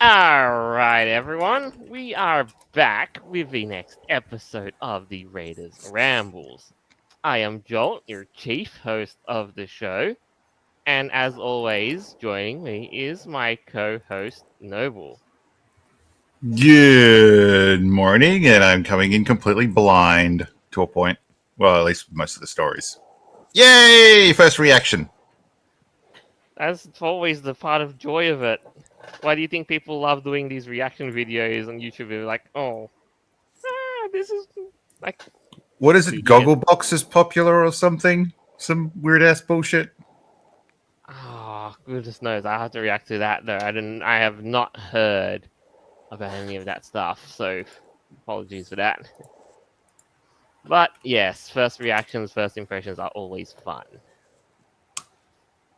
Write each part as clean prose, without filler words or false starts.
Alright, everyone, we are back with the next episode of the Raiders Rambles. I am Joel, your chief host of the show, and as always, joining me is my co host, Noble. Good morning, and I'm coming in completely blind to a point. Well, at least most of the stories. Yay! First reaction. That's always the part of joy of it. Why do you think people love doing these reaction videos on YouTube? They're like, oh, this is like What is to it? get. Gogglebox is popular or something? Some weird ass bullshit. Oh, goodness knows, I have to react to that though. I have not heard about any of that stuff, so apologies for that. But yes, first reactions, first impressions are always fun.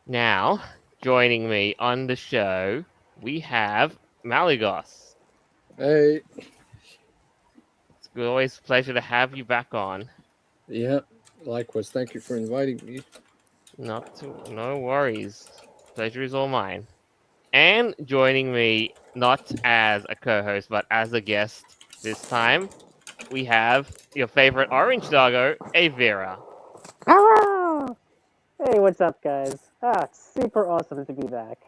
Now, joining me on the show, we have Malagos. Hey, It's always a pleasure to have you back on. yeah, likewise. Thank you for inviting me. No worries. Pleasure is all mine. And joining me, not as a co-host, but as a guest this time, we have your favorite orange doggo, Avira. Ah! Hey, what's up, guys? It's super awesome to be back.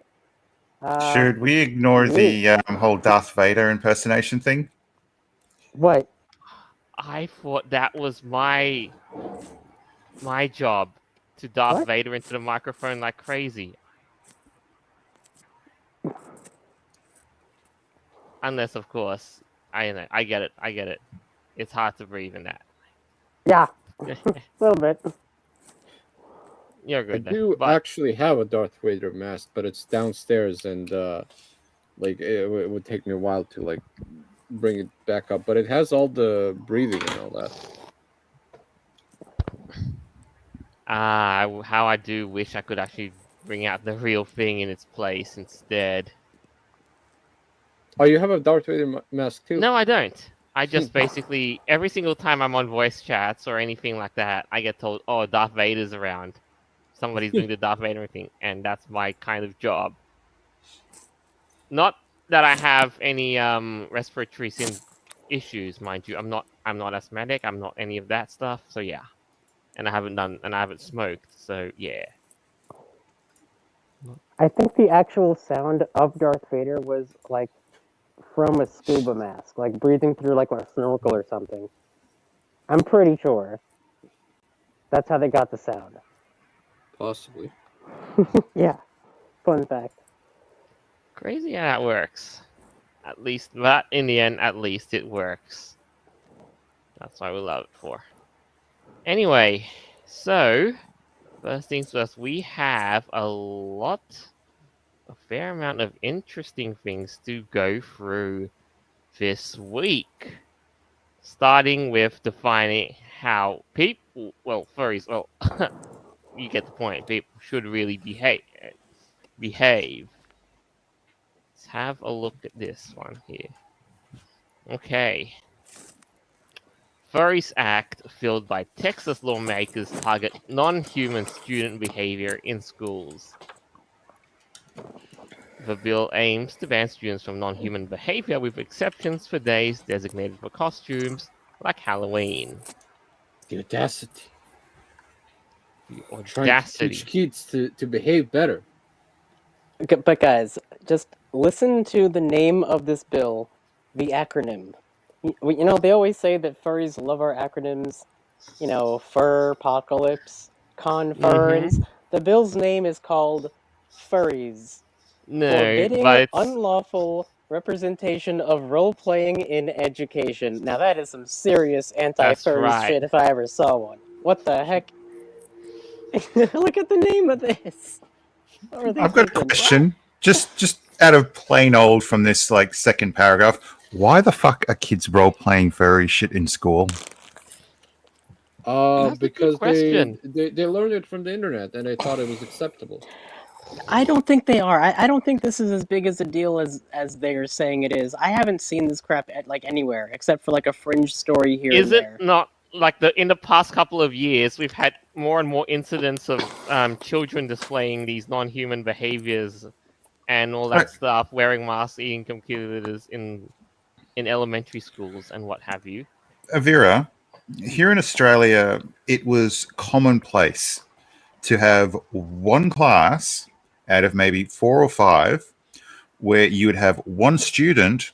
Should we ignore neat. the whole Darth Vader impersonation thing? What? I thought that was my job to Darth What? Vader into the microphone like crazy. Unless, of course, I get it. It's hard to breathe in that. Yeah, a little bit. You're I good, do but actually have a Darth Vader mask, but it's downstairs, and it would take me a while to bring it back up. But it has all the breathing and all that. how I do wish I could actually bring out the real thing in its place instead. Oh, you have a Darth Vader mask too? No, I don't. I just basically every single time I'm on voice chats or anything like that, I get told, "Oh, Darth Vader's around. Somebody's doing the Darth Vader thing," and that's my kind of job. Not that I have any respiratory issues, mind you. I'm not asthmatic. I'm not any of that stuff. So yeah, and I haven't smoked. So yeah. I think the actual sound of Darth Vader was like from a scuba mask, like breathing through like a snorkel or something. I'm pretty sure that's how they got the sound. Possibly. Yeah, fun fact. Crazy how that works. At least, but in the end, at least it works. That's why we love it for. Anyway, so first things first, we have a fair amount of interesting things to go through this week. Starting with defining how people, well, furries, well, you get the point. People should really behave. Let's have a look at this one here. Okay. Furries Act, filled by Texas lawmakers, target non-human student behavior in schools. The bill aims to ban students from non-human behavior with exceptions for days designated for costumes, like Halloween. The audacity. The Trying to teach kids to behave better. Okay, but guys, just listen to the name of this bill, the acronym. You know, they always say that furries love our acronyms. You know, fur apocalypse, conference. The bill's name is called Furries. No, Forbidding but it's unlawful representation of role-playing in education. Now that is some serious anti-furry right. shit if I ever saw one. What the heck? Look at the name of this. What were they I've got a thinking? question. Just out of plain old from this second paragraph. Why the fuck are kids role playing furry shit in school? That's a good Because question. they learned it from the internet and they thought it was acceptable. I don't think they are. I don't think this is as big as a deal as they're saying it is. I haven't seen this crap at anywhere except for a fringe story here Is and it there. not like in the past couple of years we've had more and more incidents of children displaying these non-human behaviors, and all that stuff, wearing masks, eating computers in elementary schools and what have you. Avira, here in Australia, it was commonplace to have one class out of maybe 4 or 5 where you would have one student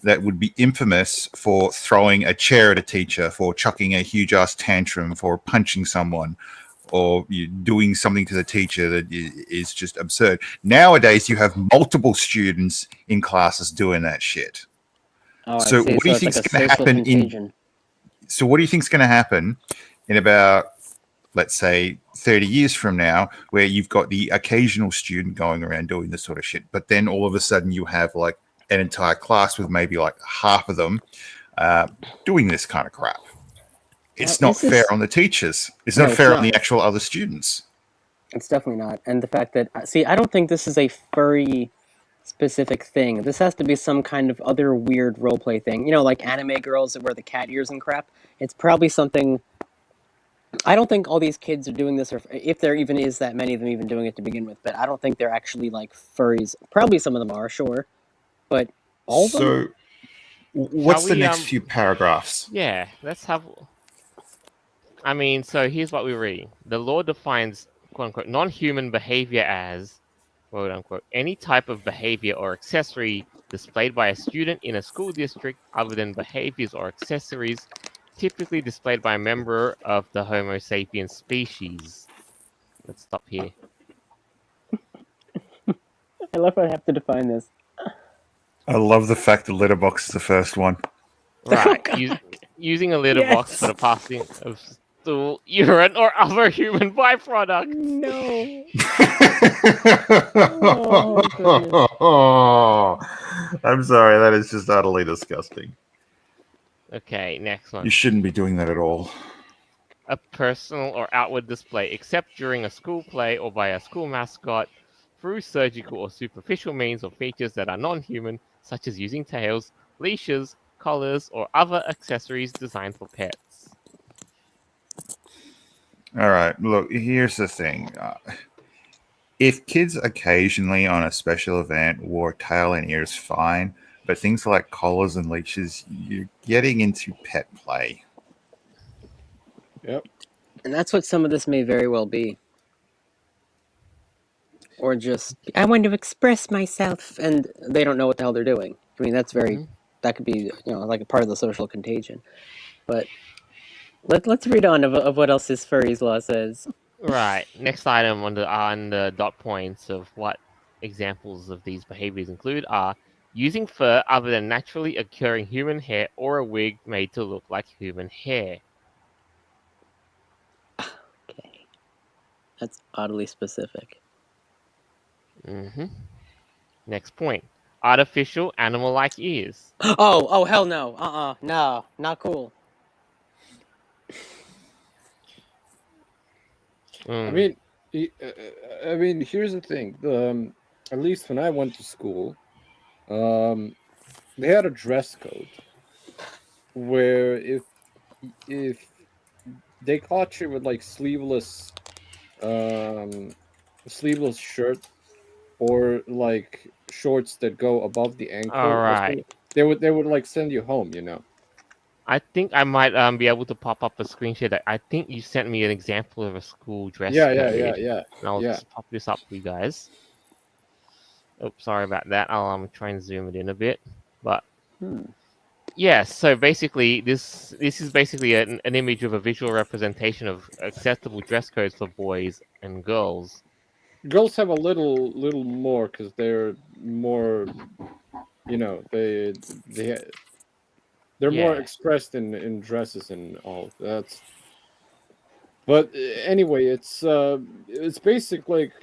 that would be infamous for throwing a chair at a teacher, for chucking a huge ass tantrum, for punching someone, or doing something to the teacher that is just absurd. Nowadays, you have multiple students in classes doing that shit. Oh, I So see. what do you It's like think's a going to social happen contagion. So what do you think's going to happen in about, let's say, 30 years from now, where you've got the occasional student going around doing this sort of shit, but then all of a sudden you have like an entire class with maybe like half of them doing this kind of crap? It's not fair on the teachers. It's not fair on the actual other students. It's definitely not. And the fact that, see, I don't think this is a furry specific thing. This has to be some kind of other weird roleplay thing. You know, like anime girls that wear the cat ears and crap. It's probably something. I don't think all these kids are doing this, or if there even is that many of them even doing it to begin with, but I don't think they're actually like furries. Probably some of them are, sure. But all of them? So what's the we, next few paragraphs? Yeah, let's have. I mean, so here's what we're reading. The law defines, quote unquote, non-human behavior as, quote unquote, any type of behavior or accessory displayed by a student in a school district other than behaviors or accessories typically displayed by a member of the Homo sapiens species. Let's stop here. I love how I have to define this. I love the fact that Letterbox is the first one. Right. Using a litter box for the passing of stool, urine, or other human byproducts. No. I'm sorry, that is just utterly disgusting. Okay, next one. You shouldn't be doing that at all. A personal or outward display, except during a school play or by a school mascot, through surgical or superficial means or features that are non-human, such as using tails, leashes, collars, or other accessories designed for pets. All right, look, here's the thing. If kids occasionally on a special event wore tail and ears, fine, but things like collars and leashes, you're getting into pet play. Yep. And that's what some of this may very well be. Or just, I want to express myself, and they don't know what the hell they're doing. I mean, that's very, that could be, you know, like a part of the social contagion. But let's read on of what else this furries law says. Right. Next item on the dot points of what examples of these behaviors include are using fur other than naturally occurring human hair or a wig made to look like human hair. Okay. That's oddly specific. Next point. Artificial animal-like ears. Oh, hell no. No, not cool. I mean, here's the thing. At least when I went to school, they had a dress code where if they caught you with like sleeveless shirt or like shorts that go above the ankle, All right. they would like send you home, you know. I think I might be able to pop up a screenshot. I think you sent me an example of a school dress code. Yeah. And I'll just pop this up for you guys. Oh, sorry about that. I'll try and zoom it in a bit. But yeah, so basically this is basically an image of a visual representation of acceptable dress codes for boys and girls. Girls have a little more because they're more, you know, they're more expressed in dresses and all. That's. But anyway, it's basic like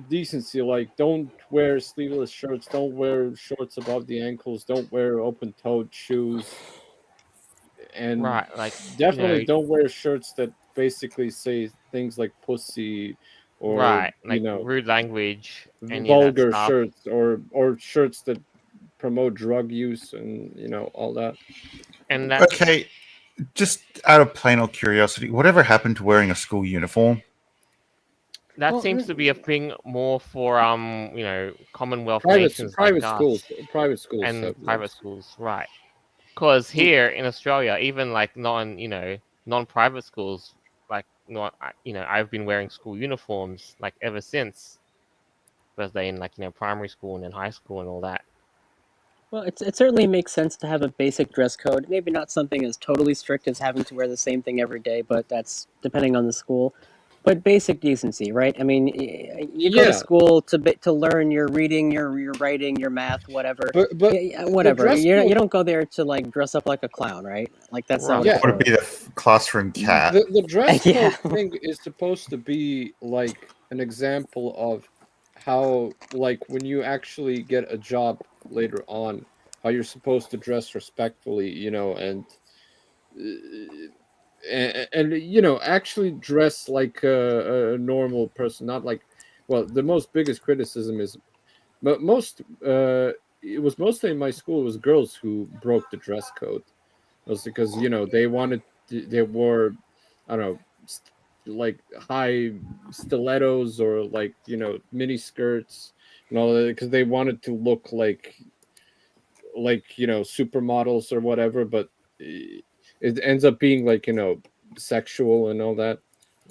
decency. Like, don't wear sleeveless shirts. Don't wear shorts above the ankles. Don't wear open-toed shoes. And like definitely don't wear shirts that basically say things like pussy or like rude language, vulgar shirts or shirts that promote drug use and all that. And that's okay. Just out of plain old curiosity, whatever happened to wearing a school uniform? that Well, seems to be a thing more for Commonwealth private nations like us private schools and have private those. schools, right? Because here in Australia, even like non-private schools, like not I've been wearing school uniforms like ever since first day in like primary school and then high school and all that. Well, it certainly makes sense to have a basic dress code. Maybe not something as totally strict as having to wear the same thing every day, but that's depending on the school. But basic decency, right? I mean, you go to Yeah, school to learn your reading, your writing, your math, whatever. but Yeah, the whatever. dress You code, don't go there to like dress up like a clown, right? Like that's not what Right. it's Or to for. be the classroom cat. the dress Yeah. code thing is supposed to be like an example of how, like, when you actually get a job later on, how you're supposed to dress respectfully, and actually dress like a normal person, not like, well, the most biggest criticism is, but it was mostly in my school, it was girls who broke the dress code. It was because they wore, I don't know, like high stilettos or like mini skirts and all that, because they wanted to look like supermodels or whatever, but it ends up being like sexual and all that.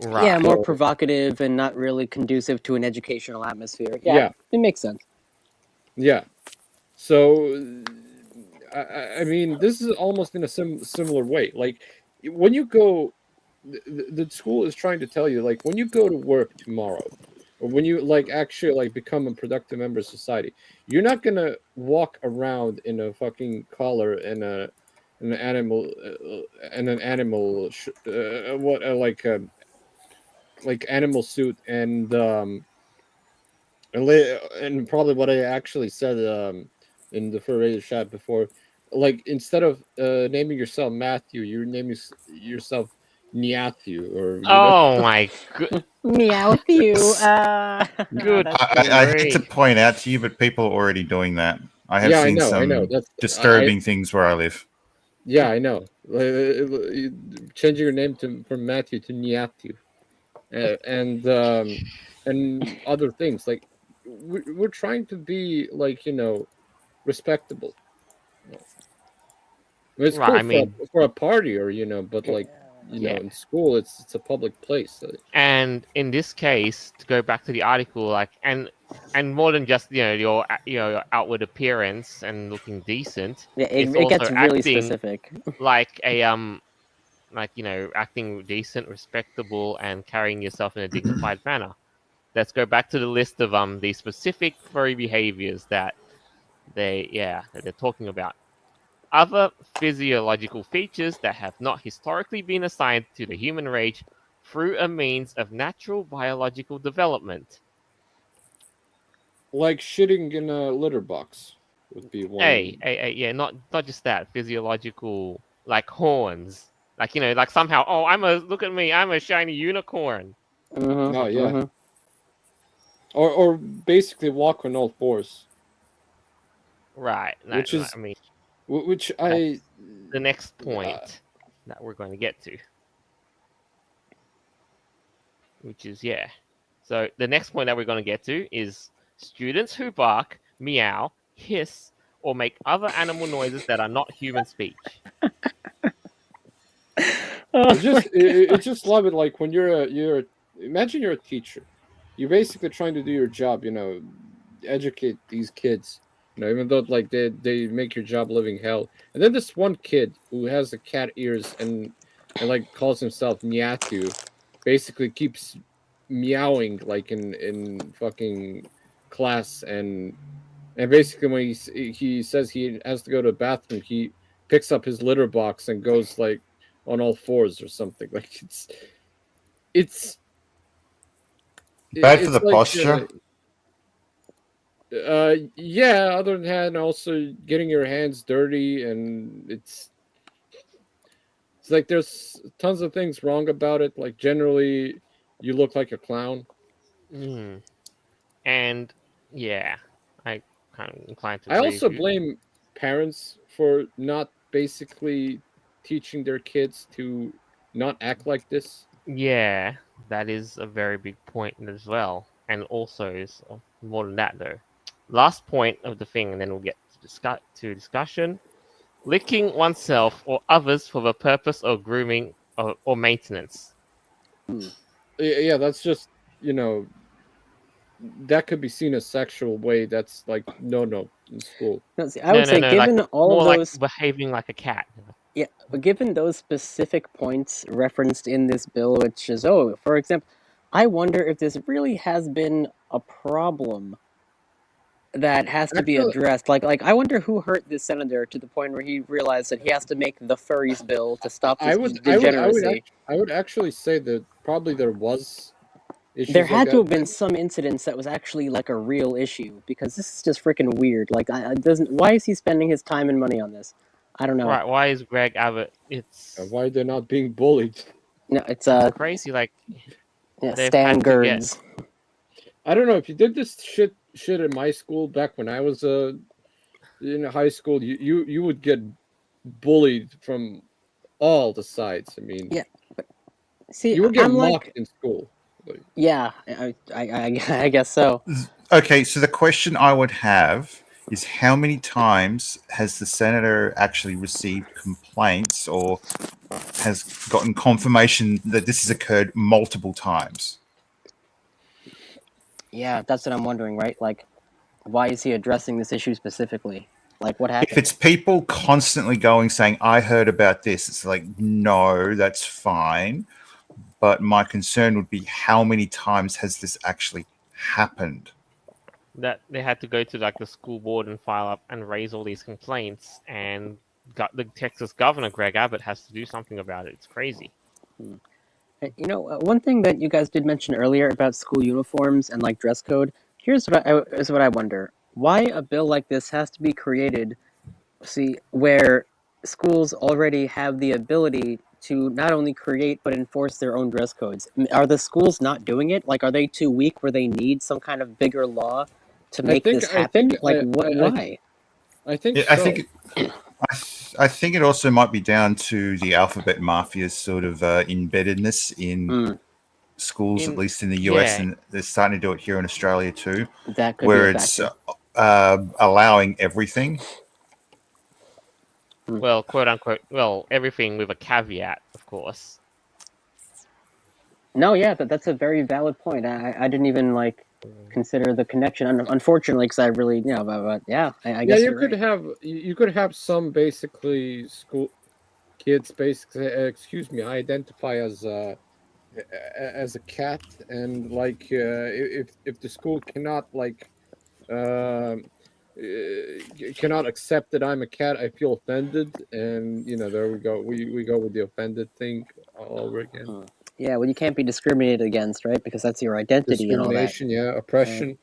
Yeah, Right. more So provocative and not really conducive to an educational atmosphere. Yeah, yeah, it makes sense. yeah. So I mean, this is almost in a similar way. Like when you go, the school is trying to tell you, like, when you go to work tomorrow, or when you like actually like become a productive member of society, you're not gonna walk around in a fucking collar and an animal and an animal what like animal suit and probably what I actually said in the Furries chat before, like instead of naming yourself Matthew, you're naming yourself Niathu, or Oh my Meow with you. Yes. good That's cute. I hate to grief. point out to you, but people are already doing that. I have yeah, seen I know. some That's I disturbing things where I live. yeah, I know. Changing your name from Matthew to Niathu, and other things, like we're trying to be like respectable. It's Right. cool I mean, for a party, or but Yeah. like yeah. in school, it's a public place. And in this case, to go back to the article, like, and more than just your outward appearance and looking decent, Yeah, it's it gets also really acting specific. like acting decent, respectable, and carrying yourself in a dignified manner. Let's go back to the list of the specific furry behaviors that they're talking about. Other physiological features that have not historically been assigned to the human race through a means of natural biological development. Like shitting in a litter box would be one. Yeah, not just that, physiological, like horns. Like, like somehow, oh, look at me, I'm a shiny unicorn. Oh Mm-hmm. yeah, Mm-hmm. or basically walk on all fours, Right. which is I mean, which I that's the next uh, point that we're going to get to, which is, yeah. So the next point that we're going to get to is students who bark, meow, hiss, or make other animal noises that are not human speech. Oh my it's god. just love it. Like when imagine you're a teacher, you're basically trying to do your job, educate these kids, even though like they make your job living hell. And then this one kid who has the cat ears and like calls himself Nyatu, basically keeps meowing like in fucking class, and basically when he says he has to go to the bathroom, he picks up his litter box and goes like on all fours or something. Like it's Bad for it's the like posture. yeah. Other than that, and also getting your hands dirty, and it's like there's tons of things wrong about it. Like generally, you look like a clown. Mm. And yeah, I kind of inclined to I agree also with you. blame parents for not basically teaching their kids to not act like this. Yeah, That is a very big point as well, and also is more than that though. Last point of the thing, and then we'll get to discussion. Licking oneself or others for the purpose of grooming or maintenance. Yeah, that's just, that could be seen as sexual way. That's like no in school. No, see, I would say, No, like given all more of like those, behaving like a cat. yeah, but given those specific points referenced in this bill, which is, for example, I wonder if this really has been a problem that has to be Actually, addressed. Like I wonder who hurt this senator to the point where he realized that he has to make the furries bill to stop I this would, degeneracy. I would actually say that probably there was There issues like had to that have been then. some incidents that was actually like a real issue, because this is just freaking weird. Like, it doesn't. Why is he spending his time and money on this? I don't know. Right? Why is Greg Abbott? It's Why they're not being bullied? No, it's crazy. Like yeah, they've Stan had to get. Gerds. I don't know if you did this shit in my school back when I was in high school. You would get bullied from all the sides. I mean, Yeah, but see, you would get I'm mocked like, in school. Like, yeah, I guess so. Okay, so the question I would have is how many times has the senator actually received complaints or has gotten confirmation that this has occurred multiple times? Yeah, that's what I'm wondering, right? Like, why is he addressing this issue specifically? Like, what If happened? it's people constantly going saying, I heard about this, it's like, no, that's fine. But my concern would be how many times has this actually happened? That they had to go to like the school board and file up and raise all these complaints, and got the Texas governor Greg Abbott has to do something about it. It's crazy. You know, one thing that you guys did mention earlier about school uniforms and like dress code. Here's what I wonder: why a bill like this has to be created? See, where schools already have the ability to not only create but enforce their own dress codes. Are the schools not doing it? Like, are they too weak where they need some kind of bigger law to make this happen? Like, what? Why? I think Yeah, so. I think it also might be down to the alphabet mafia's sort of embeddedness in schools, at least in the US, Yeah. and they're starting to do it here in Australia too, That could where be a it's factor. allowing everything. Well, quote unquote. Well, everything with a caveat, of course. No, yeah, that's a very valid point. I didn't even like consider the connection. Unfortunately, because I really, but yeah, I guess you you're could right. have some basically school kids basically excuse me, I identify as a cat, and like if the school cannot like cannot accept that I'm a cat, I feel offended, and there we go. We go with the offended thing all over again. Yeah, well, you can't be discriminated against, right? Because that's your identity and all that. Discrimination, yeah, oppression.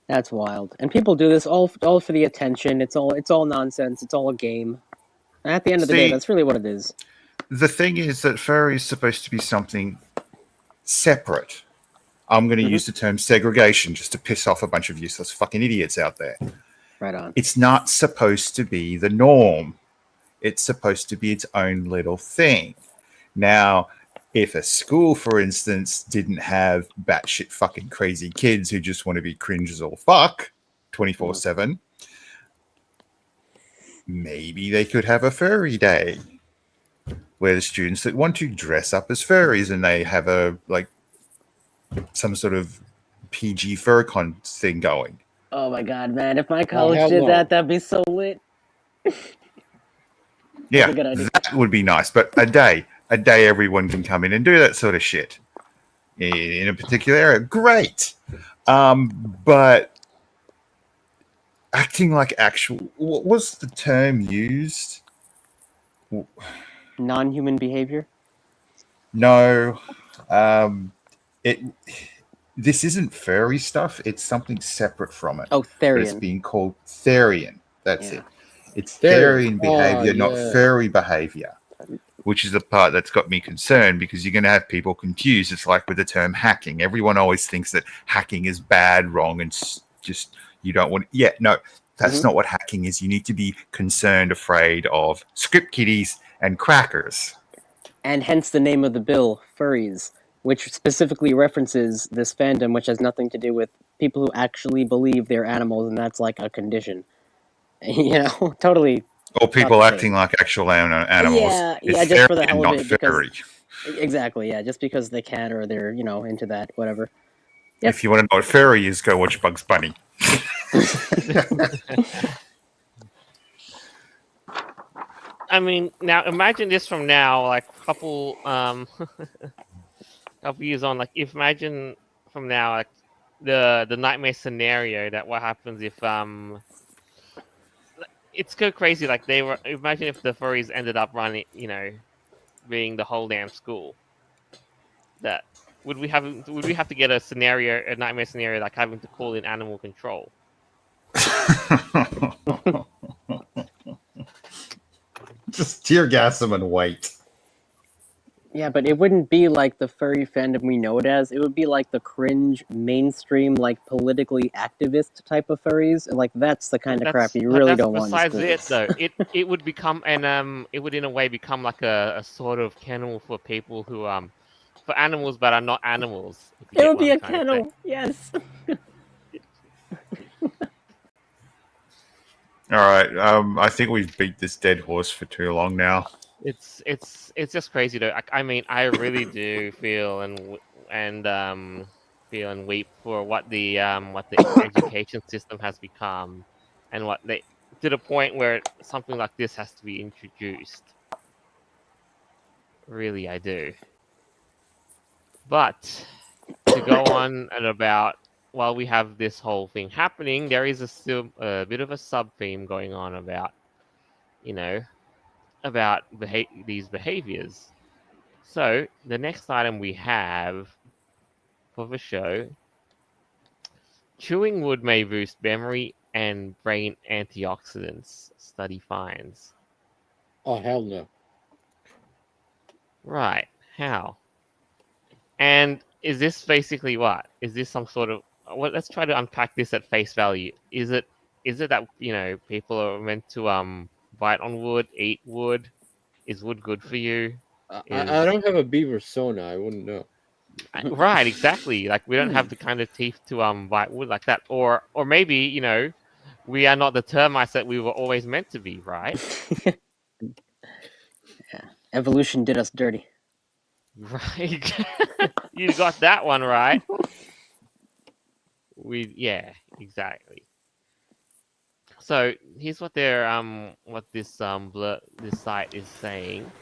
That's wild. And people do this all for the attention. It's all nonsense. It's all a game. And at the end of the day, See, that's really what it is. the thing is that furry is supposed to be something separate. I'm going to use the term segregation just to piss off a bunch of useless fucking idiots out there. Right on. It's not supposed to be the norm. It's supposed to be its own little thing. Now, if a school, for instance, didn't have batshit fucking crazy kids who just want to be cringe as all fuck 24/7, maybe they could have a furry day where the students that want to dress up as furries and they have some sort of PG FurCon thing going. Oh my god, man! If my college hell did no. that, that'd be so lit. Yeah, a good idea. that would be nice. But a day everyone can come in and do that sort of shit in a particular area. Great. But acting like actual, what was the term used? Non-human behavior. No, this isn't furry stuff. It's something separate from it. Oh, But it's Therian. being called Therian. That's Yeah. it. It's Therian. Therian behavior, not Yeah. furry behavior, which is the part that's got me concerned because you're going to have people confused. It's like with the term hacking. Everyone always thinks that hacking is bad, wrong, and just you don't want. Yeah, no, that's not what hacking is. You need to be concerned, afraid of script kiddies and crackers. And hence the name of the bill, Furries. which specifically references this fandom, which has nothing to do with people who actually believe they're animals, and that's like a condition. Totally. Or people Not the acting like actual animals. Yeah, It's just fairy for the and hell of not it, because furry. exactly, yeah, just because they can or they're into that, whatever. Yep. If you want to know what furry is, go watch Bugs Bunny. I mean, now imagine this from now, like a couple couple years on. Like, if imagine from now, like the nightmare scenario that what happens if it's so crazy. Like they were imagine if the furries ended up running, being the whole damn school. That would we have to get a nightmare scenario like having to call in animal control? Just tear gas them and wait. Yeah, but it wouldn't be like the furry fandom we know it as. It would be like the cringe, mainstream, like politically activist type of furries. Like that's the kind of crap you really don't want in Besides schools. it though. It would become it would in a way become like a sort of kennel for people who for animals but are not animals. If you It get would what be I'm a trying to say. kennel. Yes. All right. I think we've beat this dead horse for too long now. It's just crazy though. I mean, I really do feel feel and weep for what the education system has become, and what they to the point where something like this has to be introduced. Really, I do. But to go on and about while we have this whole thing happening, there is still a bit of a sub theme going on about about these behaviors. So the next item we have for the show, chewing wood may boost memory and brain antioxidants. Study finds. Oh hell no! Right. How? And is this basically what? Is this some sort of let's try to unpack this at face value. Is it that people are meant to bite on wood, eat wood? Is wood good for you? I don't have a beaver sona. I wouldn't know. Right, exactly. Like we don't have the kind of teeth to bite wood like that, or maybe we are not the termites that we were always meant to be, right? Yeah. Evolution did us dirty. Right, you got that one right. Yeah, exactly. So here's what this site is saying.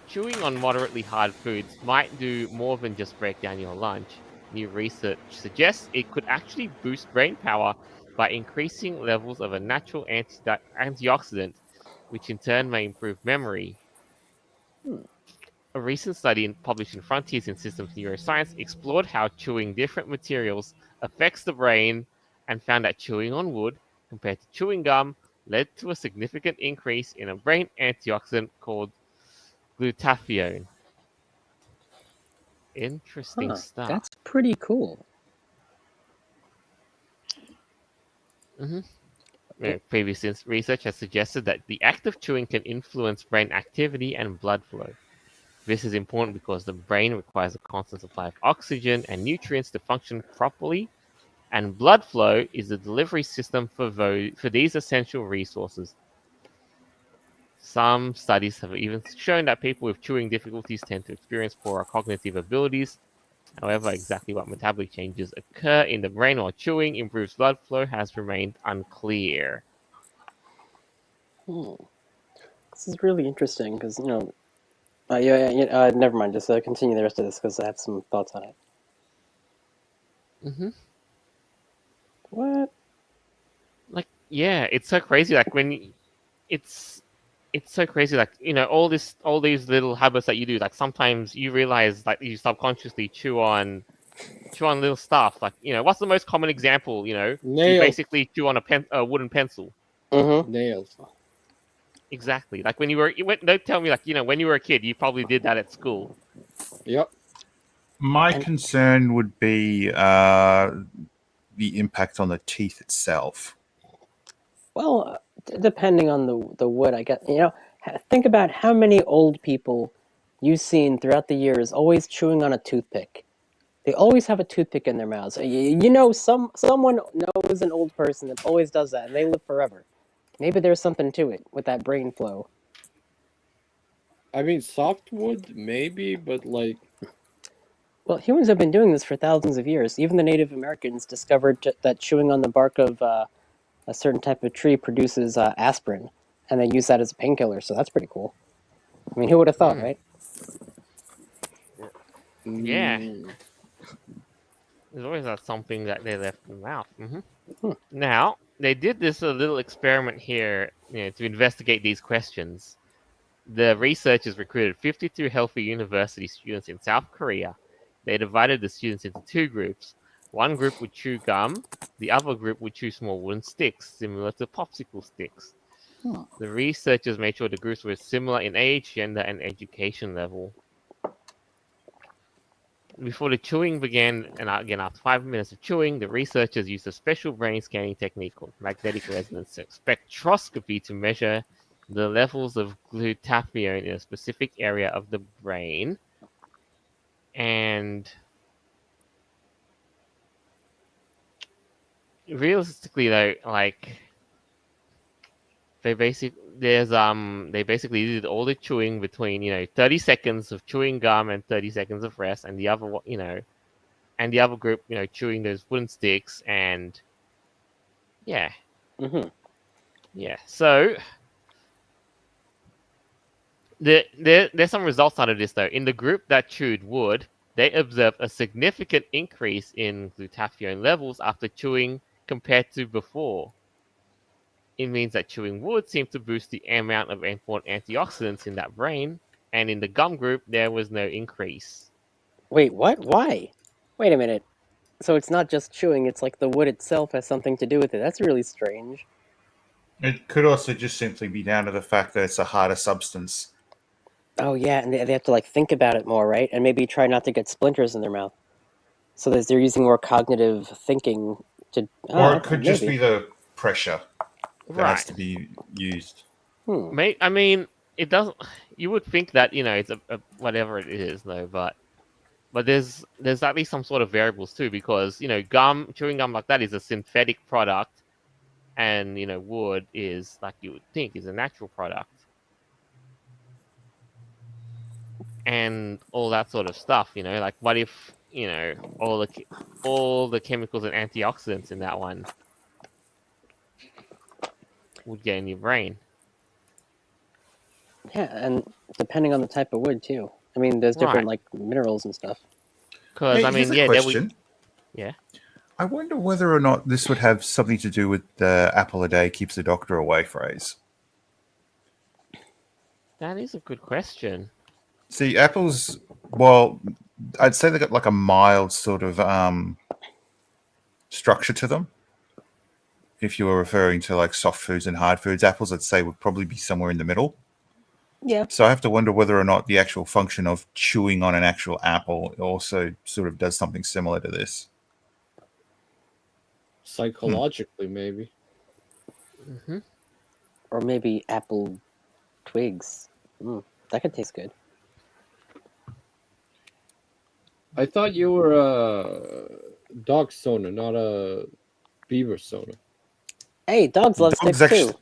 Chewing on moderately hard foods might do more than just break down your lunch. New research suggests it could actually boost brain power by increasing levels of a natural antioxidant, which in turn may improve memory. A recent study published in Frontiers in Systems Neuroscience explored how chewing different materials affects the brain and found that chewing on wood compared to chewing gum led to a significant increase in a brain antioxidant called glutathione. Interesting stuff. That's pretty cool. Previous research has suggested that the act of chewing can influence brain activity and blood flow. This is important because the brain requires a constant supply of oxygen and nutrients to function properly, and blood flow is the delivery system for these essential resources. Some studies have even shown that people with chewing difficulties tend to experience poorer cognitive abilities. However, exactly what metabolic changes occur in the brain while chewing improves blood flow has remained unclear. This is really interesting because never mind. Just continue the rest of this because I have some thoughts on it. What? Like, yeah, it's so crazy. Like it's so crazy. Like all these little habits that you do. Like sometimes you realize like you subconsciously chew on little stuff. Like what's the most common example? You basically chew on a wooden pencil. Nails. Exactly. Like don't tell me like when you were a kid, you probably did that at school. Yep. My concern would be the impact on the teeth itself. Well, depending on the wood, I guess. Think about how many old people you've seen throughout the years always chewing on a toothpick. They always have a toothpick in their mouths. You know, someone knows an old person that always does that, and they live forever. Maybe there's something to it with that brain flow. I mean, softwood maybe, but like Well, humans have been doing this for thousands of years. Even the Native Americans discovered that chewing on the bark of a certain type of tree produces aspirin, and they use that as a painkiller. So that's pretty cool. I mean, who would have thought, right? Yeah. mm, There's always that something that they left in the mouth. Hmm. Now, they did this little experiment here, to investigate these questions. The researchers recruited 52 healthy university students in South Korea. They divided the students into two groups. One group would chew gum, the other group would chew small wooden sticks, similar to popsicle sticks. Hmm. The researchers made sure the groups were similar in age, gender, and education level. Before the chewing began, and again after 5 minutes of chewing, the researchers used a special brain scanning technique called magnetic resonance spectroscopy to measure the levels of glutathione in a specific area of the brain. And realistically, though, like they basically did all the chewing between 30 seconds of chewing gum and 30 seconds of rest, and the other group chewing those wooden sticks, and yeah. Mm-hmm. Yeah, so there's some results out of this though. In the group that chewed wood, they observed a significant increase in glutathione levels after chewing compared to before. It means that chewing wood seemed to boost the amount of important antioxidants in that brain, and in the gum group, there was no increase. Wait, what? Why? Wait a minute. So it's not just chewing; it's like the wood itself has something to do with it. That's really strange. It could also just simply be down to the fact that it's a harder substance. Oh yeah, and they have to like think about it more, right? And maybe try not to get splinters in their mouth. So they're using more cognitive thinking to. Or Oh, it could maybe. just be the pressure that has Right. to be used. I mean, it doesn't. You would think that it's a whatever it is, though, but there's at least some sort of variables too, because chewing gum like that is a synthetic product, and wood is, like you would think, is a natural product, and all that sort of stuff. Like what if all the chemicals and antioxidants in that one would get in your brain? Yeah, and depending on the type of wood too. I mean, there's different Right. like minerals and stuff. Because Hey, I here's mean, a yeah, question. Yeah. I wonder whether or not this would have something to do with the apple a day keeps the doctor away phrase. That is a good question. See, apples, well, I'd say they got like a mild sort of structure to them. If you were referring to like soft foods and hard foods, apples, I'd say, would probably be somewhere in the middle. Yeah. So I have to wonder whether or not the actual function of chewing on an actual apple also sort of does something similar to this. psychologically, maybe. Mm-hmm. Or maybe apple twigs. That could taste good. I thought you were a dog sona, not a beaver sona. Hey, dogs love Dogs sticks too.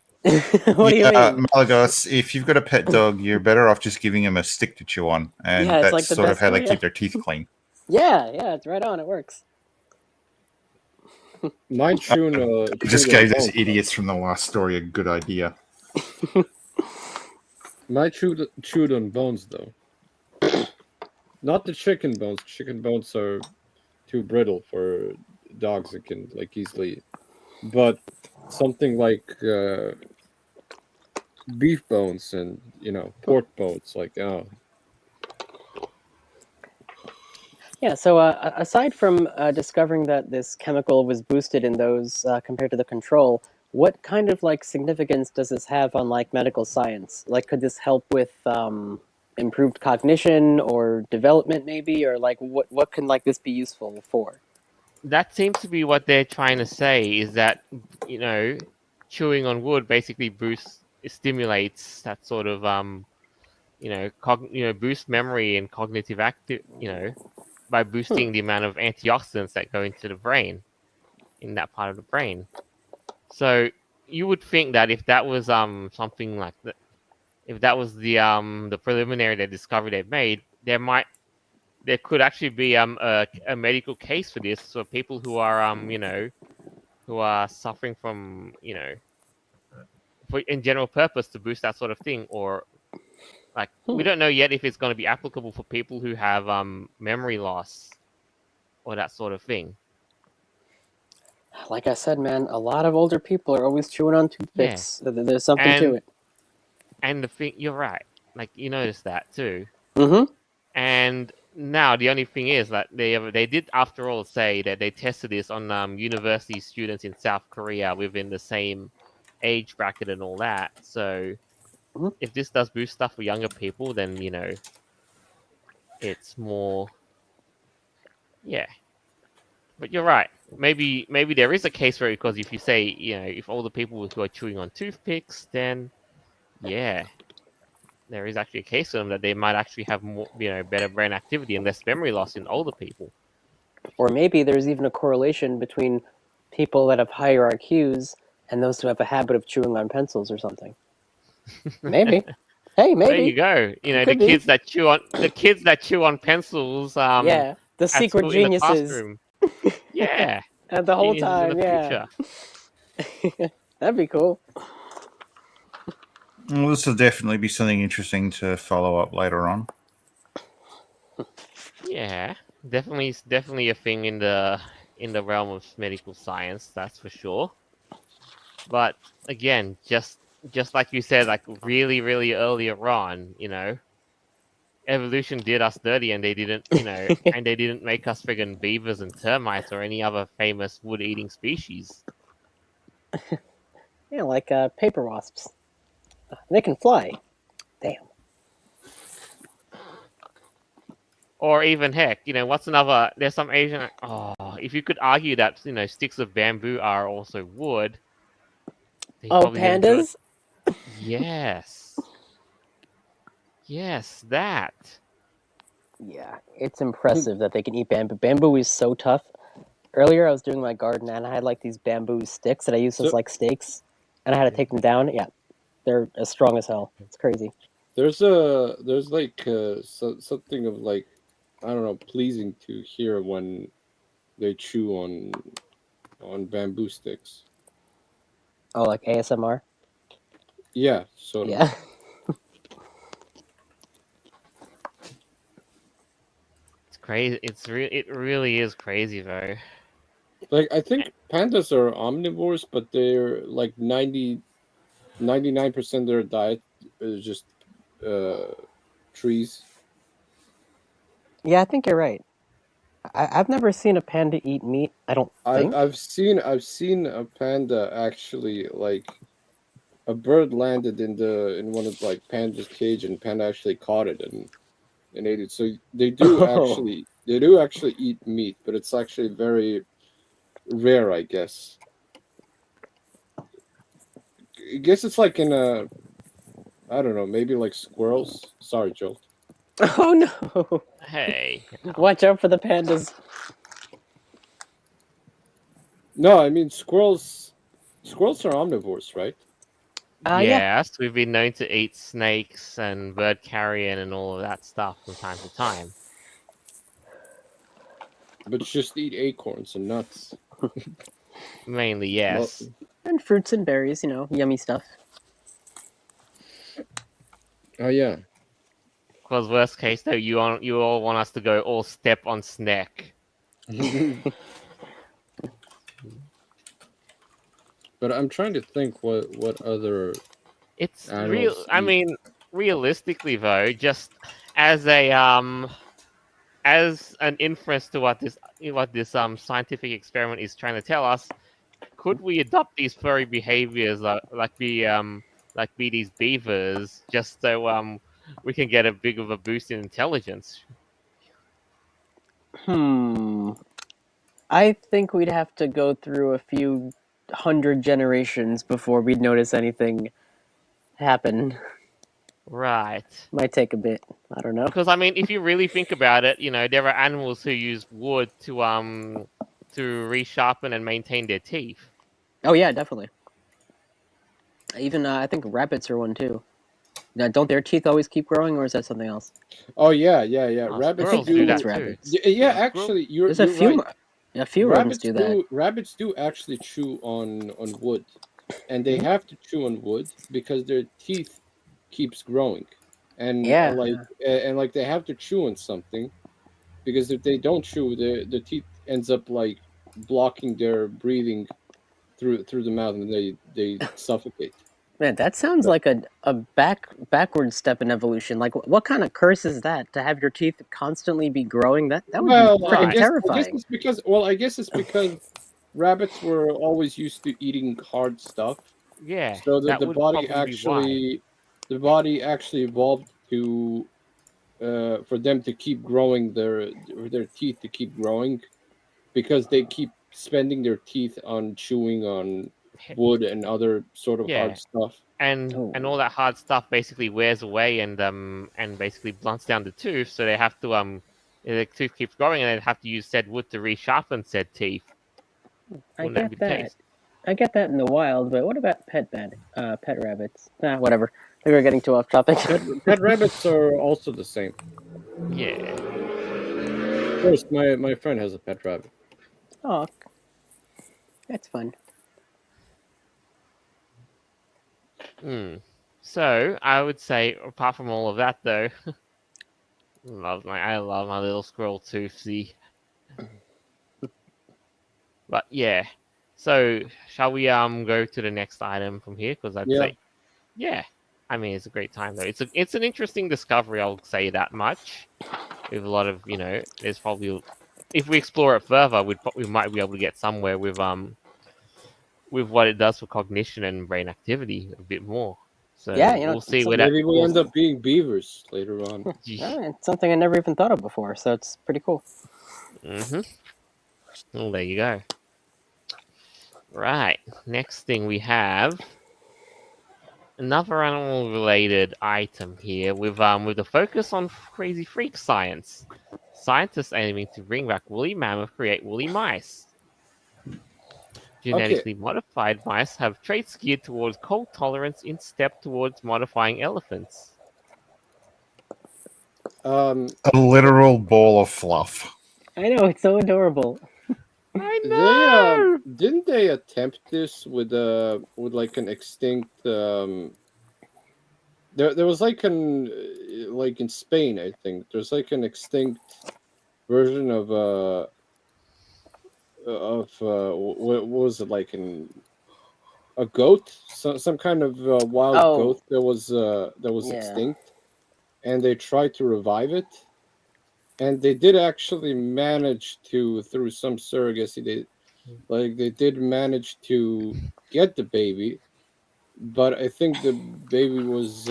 What do you mean? Malagos, if you've got a pet dog, you're better off just giving him a stick to chew on. And Yeah, it's that's like the sort of best how they way. keep their teeth clean. Yeah, it's right on. It works. Mine chewed. Just chewed gave on those bones, idiots from the last story a good idea. Mine chewed on bones though. Not the chicken bones. Chicken bones are too brittle for dogs that can like easily. But something like beef bones and pork bones, like Yeah. So aside from discovering that this chemical was boosted in those compared to the control, what kind of like significance does this have on like medical science? Like, could this help with improved cognition or development, maybe, or like what can like this be useful for? That seems to be what they're trying to say, is that chewing on wood basically stimulates that sort of boost memory and cognitive by boosting the amount of antioxidants that go into the brain, in that part of the brain. So you would think that if that was something like that, if that was the preliminary discovery they've made, there could actually be a medical case for this for people who are who are suffering from for in general purpose to boost that sort of thing, or like we don't know yet if it's going to be applicable for people who have memory loss or that sort of thing. Like I said, man, a lot of older people are always chewing on toothpicks. There's something to it. And the thing, you're right. Like you noticed that too. Mm-hmm. And now the only thing is that they did after all say that they tested this on university students in South Korea within the same age bracket and all that. So if this does boost stuff for younger people, then it's more. Yeah. But you're right. Maybe there is a case for it, because if you say, if all the people who are chewing on toothpicks, then yeah, there is actually a case for them that they might actually have more, better brain activity and less memory loss in older people. Or maybe there's even a correlation between people that have higher IQs and those who have a habit of chewing on pencils or something. Maybe. Hey, maybe. There you go. The kids that chew on pencils. Yeah, the secret school, geniuses. in the classroom. Yeah. And the whole Geniuses time, in the yeah. future. That'd be cool. Well, this will definitely be something interesting to follow up later on. Yeah, definitely a thing in the realm of medical science, that's for sure. But again, just like you said, like really, really earlier on, evolution did us dirty, and they didn't, and they didn't make us friggin' beavers and termites or any other famous wood-eating species. Yeah, like paper wasps. They can fly. Damn. Or even heck, what's another? There's some Asian. Oh, if you could argue that sticks of bamboo are also wood. Pandas? Yes. Yes, that. Yeah, it's impressive that they can eat bamboo. Bamboo is so tough. Earlier, I was doing my garden, and I had like these bamboo sticks that I used as like stakes, and I had to take them down. Yeah, they're as strong as hell. It's crazy. There's like something of like, I don't know, pleasing to hear when they chew on bamboo sticks. Oh, like ASMR? Yeah, sort of. Yeah. It's crazy. It really is crazy though. Like, I think pandas are omnivores, but they're like 99% of their diet is just trees. Yeah, I think you're right. I've never seen a panda eat meat. I don't think. I've seen a panda actually, like, a bird landed in one of like panda's cage, and panda actually caught it and ate it. So they do actually eat meat, but it's actually very rare, I guess. I guess it's like in a, I don't know, maybe like squirrels. Sorry, Joel. Oh no! Hey. Watch out for the pandas. No, I mean squirrels. Squirrels are omnivores, right? Yeah. Yes, we've been known to eat snakes and bird carrion and all of that stuff from time to time. But just eat acorns and nuts. Mainly, yes. And fruits and berries, yummy stuff. Oh yeah. Because worst case though, you all want us to go all step on snack. But I'm trying to think what other. It's real. I mean, realistically though, just as a as an inference to what this scientific experiment is trying to tell us, could we adopt these furry behaviors like be these beavers, just so we can get a big of a boost in intelligence? I think we'd have to go through a few 100 generations before we'd notice anything happen. Right. Might take a bit. I don't know. Because I mean, if you really think about it, there are animals who use wood to resharpen and maintain their teeth. Oh yeah, definitely. Even I think rabbits are one too. Now, don't their teeth always keep growing, or is that something else? Oh yeah. Oh, Rabbits squirrels do. do It's that too. rabbits. Yeah, Yeah, actually, you're There's a you're few. right. A few rodents do that. Rabbits do actually chew on wood, and they have to chew on wood because their teeth keeps growing, and Yeah. like they have to chew on something because if they don't chew, the teeth ends up like blocking their breathing through the mouth, and they suffocate. Man, that sounds like a backward step in evolution. Like, what kind of curse is that? To have your teeth constantly be growing? That would be Well, freaking Right. I guess terrifying. it's because rabbits were always used to eating hard stuff, Yeah, so that that would probably be why. the body actually evolved to for them to keep growing their teeth to keep growing because they keep spending their teeth on chewing on wood and other sort of Yeah, hard stuff. and Oh. all that hard stuff basically wears away and basically blunts down the tooth, so they have to the tooth keeps growing and they have to use said wood to resharpen said teeth. I Wouldn't that be get the that. case? I get that in the wild, but what about pet rabbits? Whatever. I think we're getting too off topic. Pet rabbits are also the same. Yeah. Of course, my friend has a pet rabbit. Oh, that's fun. So I would say, apart from all of that, though, I love my little squirrel toothsy. But yeah, so shall we go to the next item from here? Because I'd Yeah. say, yeah, I mean it's a great time though. It's an interesting discovery. I'll say that much. With a lot of there's probably if we explore it further, we might be able to get somewhere with what it does for cognition and brain activity a bit more. So Yeah, we'll see so where that. Maybe we end up being beavers later on. It's something I never even thought of before, so it's pretty cool. Well, there you go. Right. Next thing we have another animal-related item here with a focus on crazy freak science. Scientists aiming to bring back woolly mammoth create woolly mice. Genetically modified mice have traits geared towards cold tolerance in step towards modifying elephants. A literal ball of fluff. I know, it's so adorable. I know. Didn't they attempt this with like an extinct there was like in Spain, I think there's like an extinct version of what was it, like a goat, some kind of wild goat that was extinct, and they tried to revive it, and they did actually manage to, through some surrogacy, they did manage to get the baby, but I think the baby was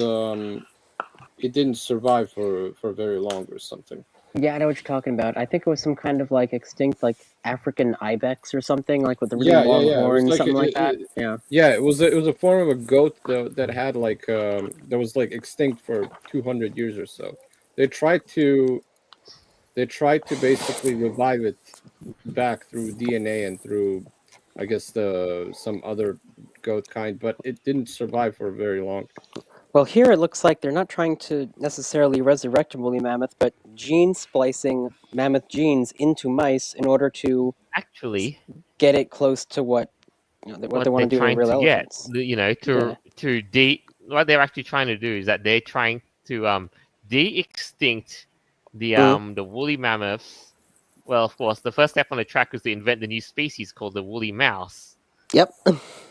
it didn't survive for very long or something. Yeah, I know what you're talking about. I think it was some kind of like extinct like African ibex or something, like with the really long horns, something like that. Yeah, it was a form of a goat that had like that was like extinct for 200 years or so. They tried to basically revive it back through DNA and through, I guess, some other goat kind, but it didn't survive for very long. Well, here it looks like they're not trying to necessarily resurrect a woolly mammoth, but gene splicing mammoth genes into mice in order to actually get it close to what they want to do with real elephants. What they're actually trying to do is that they're trying to de-extinct the woolly mammoths. Well, of course, the first step on the track was to invent the new species called the woolly mouse. Yep.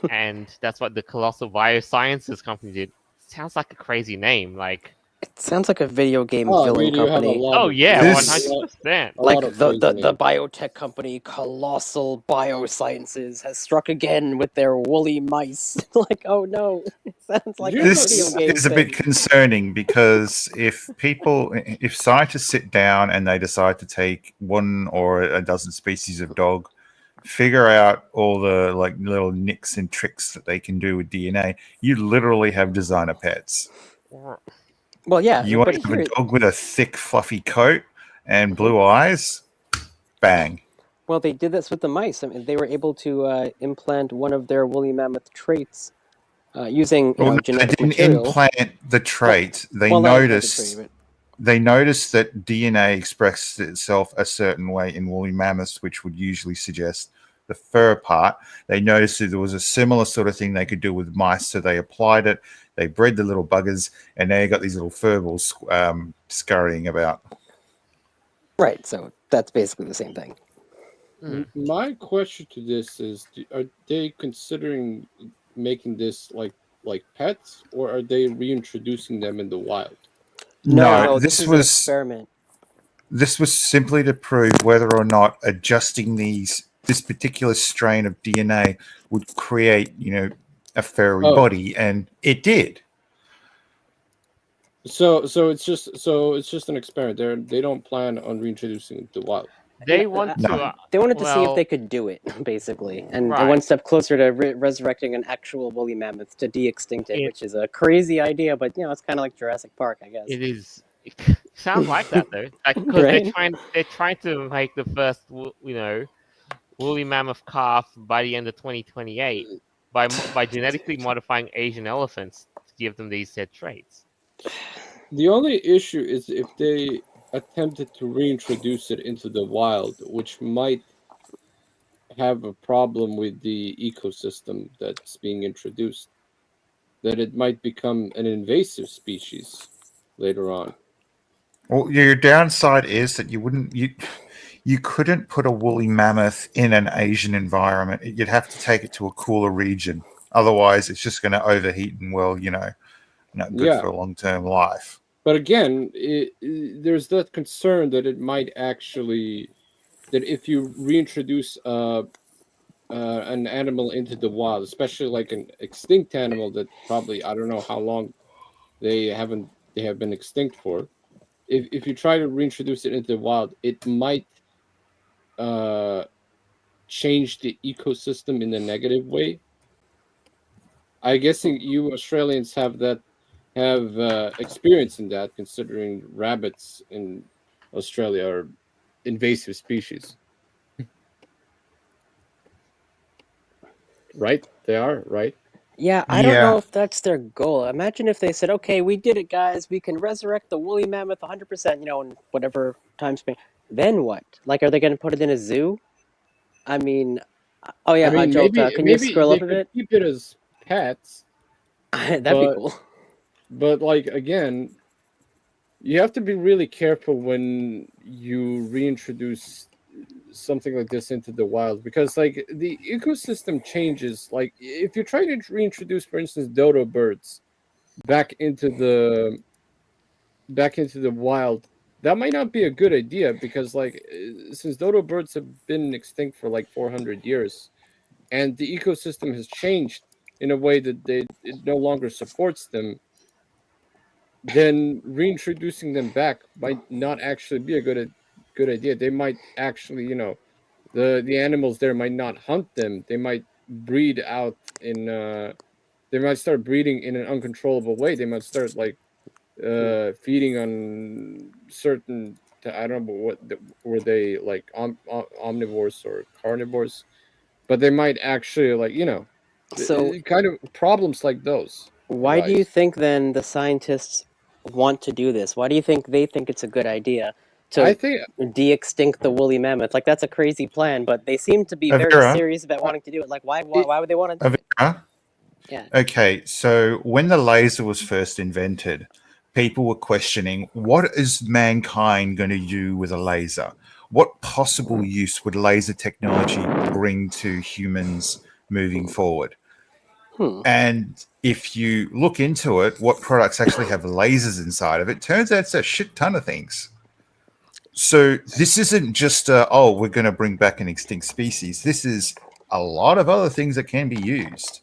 And that's what the Colossal Biosciences company did. Sounds like a crazy name, like. It sounds like a video game villain company. Oh yeah, 100%. Like the biotech company Colossal Biosciences has struck again with their woolly mice. Like, oh no, it sounds like this a video game is a bit concerning, because if scientists sit down and they decide to take one or a dozen species of dog, figure out all the like little nicks and tricks that they can do with DNA, you literally have designer pets. Well, yeah, You want but to have here, a dog with a thick, fluffy coat and blue eyes? Bang. well, they did this with the mice. I mean, they were able to implant one of their woolly mammoth traits using, Well, no, they genetic didn't material. implant the trait. They Well, not implant the trait, noticed. but They noticed that DNA expressed itself a certain way in woolly mammoths, which would usually suggest the fur part. They noticed that there was a similar sort of thing they could do with mice, so they applied it. They bred the little buggers, and now you got these little fur balls scurrying about. right. So that's basically the same thing. My question to this is: are they considering making this like pets, or are they reintroducing them in the wild? No, this is an experiment. This was simply to prove whether or not adjusting this particular strain of DNA would create, a furry Oh, body, and it did. so it's just an experiment. They don't plan on reintroducing it to the wild. They want No. to. They wanted to see if Well, they could do it, basically, and Right. one step closer to resurrecting an actual woolly mammoth to de-extinct it, It- which is a crazy idea, but it's kind of like Jurassic Park, I guess. it is. It sounds like that though, because Right? they're trying to make the first, woolly mammoth calf by the end of 2028 by genetically modifying Asian elephants to give them these said traits. The only issue is if they attempted to reintroduce it into the wild, which might have a problem with the ecosystem that's being introduced, that it might become an invasive species later on. Well, your downside is that you couldn't put a woolly mammoth in an Asian environment. You'd have to take it to a cooler region. Otherwise, it's just going to overheat and not good Yeah. for long-term life. But again, there's that concern that it might actually, that if you reintroduce an animal into the wild, especially like an extinct animal that probably, I don't know how long they have been extinct for. If you try to reintroduce it into the wild, it might change the ecosystem in a negative way. I guess you Australians have experience in that, considering rabbits in Australia are invasive species. Right? They are, right? Yeah, I don't know Yeah. if that's their goal. Imagine if they said, "Okay, we did it, guys. We can resurrect the woolly mammoth 100%, in whatever time span." Then what? Like, are they going to put it in a zoo? I mean, oh I yeah, mean, Jolt, can you maybe scroll they up a could bit? keep it as pets, That'd be but cool. like again, you have to be really careful when you reintroduce something like this into the wild, because like the ecosystem changes. Like if you try to reintroduce, for instance, dodo birds back into the wild, that might not be a good idea, because like since dodo birds have been extinct for like 400 years, and the ecosystem has changed in a way that it no longer supports them, then reintroducing them back might not actually be a good idea. They might actually, the animals there might not hunt them. They might breed out in they might start breeding in an uncontrollable way. They might start like feeding on certain, I don't know were they like omnivores or carnivores, but they might actually like So, kind of problems like those why do you arise. think then the scientists want to do this? Why do you think they think it's a good idea I to think de-extinct the woolly mammoth? Like, that's a crazy plan, but they seem to be very Avira, serious about wanting to do it. Like, why? Why, it, why would they want to do it? Avira. Yeah. Okay, so when the laser was first invented, people were questioning what is mankind going to do with a laser? What possible use would laser technology bring to humans moving forward? And if you look into it, what products actually have lasers inside of it, turns out it's a shit ton of things. So this isn't just we're going to bring back an extinct species. This is a lot of other things that can be used.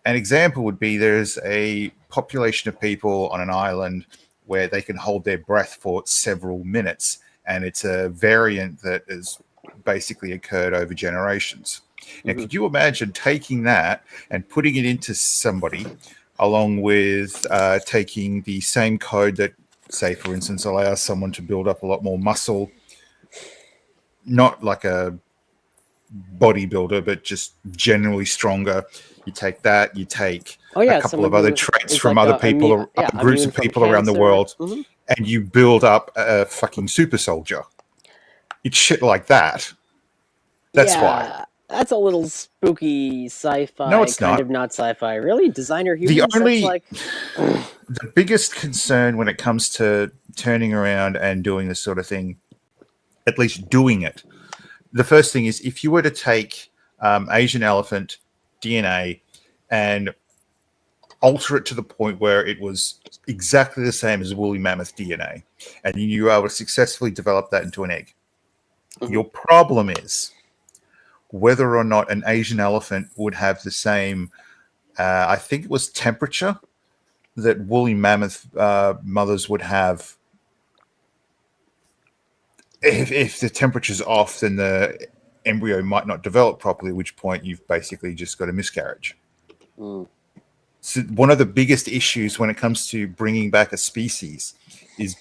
An example would be there's a population of people on an island where they can hold their breath for several minutes, and it's a variant that has basically occurred over generations. Now, could you imagine taking that and putting it into somebody, along with taking the same code that, say, for instance, allows someone to build up a lot more muscle, not like a bodybuilder, but just generally stronger. You take that, you take Oh yeah, a couple someone of other who traits is from like other people, groups immune of from people around the cancer. world, Mhm. and you build up a fucking super soldier. It's shit like that. That's why. That's a little spooky sci-fi, No, it's kind not. of not sci-fi. Really? Designer The humans? That's only like the biggest concern when it comes to turning around and doing this sort of thing, at least doing it, the first thing is if you were to take Asian elephant DNA and alter it to the point where it was exactly the same as woolly mammoth DNA, and you were able to successfully develop that into an egg. Mhm. Your problem is whether or not an Asian elephant would have the same, I think it was temperature that woolly mammoth mothers would have. If the temperature's off, then the embryo might not develop properly, at which point you've basically just got a miscarriage. Mm. So one of the biggest issues when it comes to bringing back a species is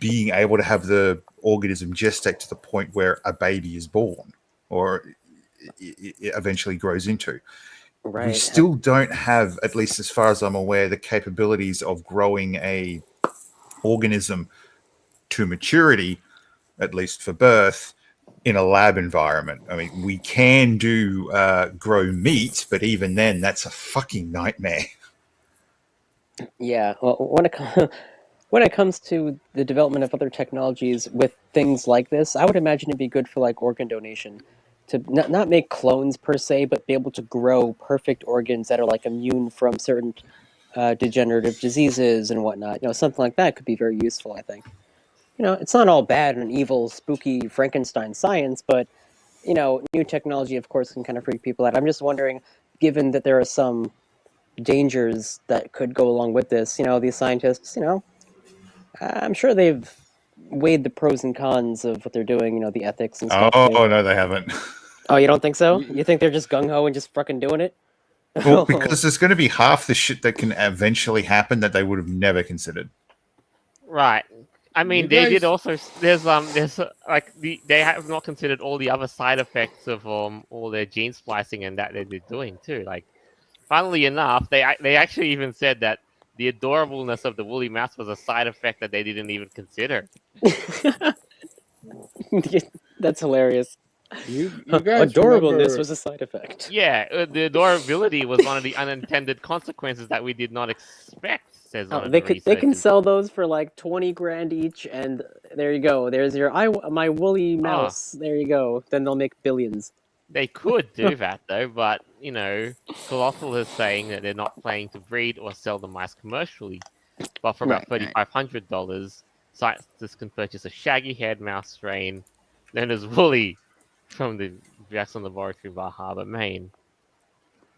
being able to have the organism gestate to the point where a baby is born or it eventually grows into. We right. still don't have, at least as far as I'm aware, the capabilities of growing a organism to maturity, at least for birth, in a lab environment. I mean, we can do grow meat, but even then, that's a fucking nightmare. Yeah. Well, when it comes to the development of other technologies with things like this, I would imagine it'd be good for like organ donation to not make clones per se, but be able to grow perfect organs that are like immune from certain degenerative diseases and whatnot. Something like that could be very useful, I think. It's not all bad and evil, spooky Frankenstein science, but new technology, of course, can kind of freak people out. I'm just wondering, given that there are some dangers that could go along with this, these scientists, I'm sure they've weighed the pros and cons of what they're doing, the ethics and stuff Oh, too. no, they haven't. Oh, you don't think so? Y- You think they're just gung ho and just fucking doing it? Well, because there's going to be half the shit that can eventually happen that they would have never considered. Right. I You mean, they did guys, also. There's like they have not considered all the other side effects of all their gene splicing and that they're doing too. Like, funnily enough, they actually even said that the adorableness of the woolly mouse was a side effect that they didn't even consider. That's hilarious. you guys Adorableness remember? was a side effect. Yeah, the adorability was one of the unintended consequences that we did not expect, says one Oh, of they the can researchers. sell those for like 20 grand each, and there you go. There's your my woolly Oh, mouse. There you go. Then they'll make billions. they could do that though, but Colossal is saying that they're not planning to breed or sell the mice commercially. But for about Right. $3,500, scientists can purchase a shaggy-haired mouse strain known as Woolly from the Jackson Laboratory in Bar Harbor, Maine.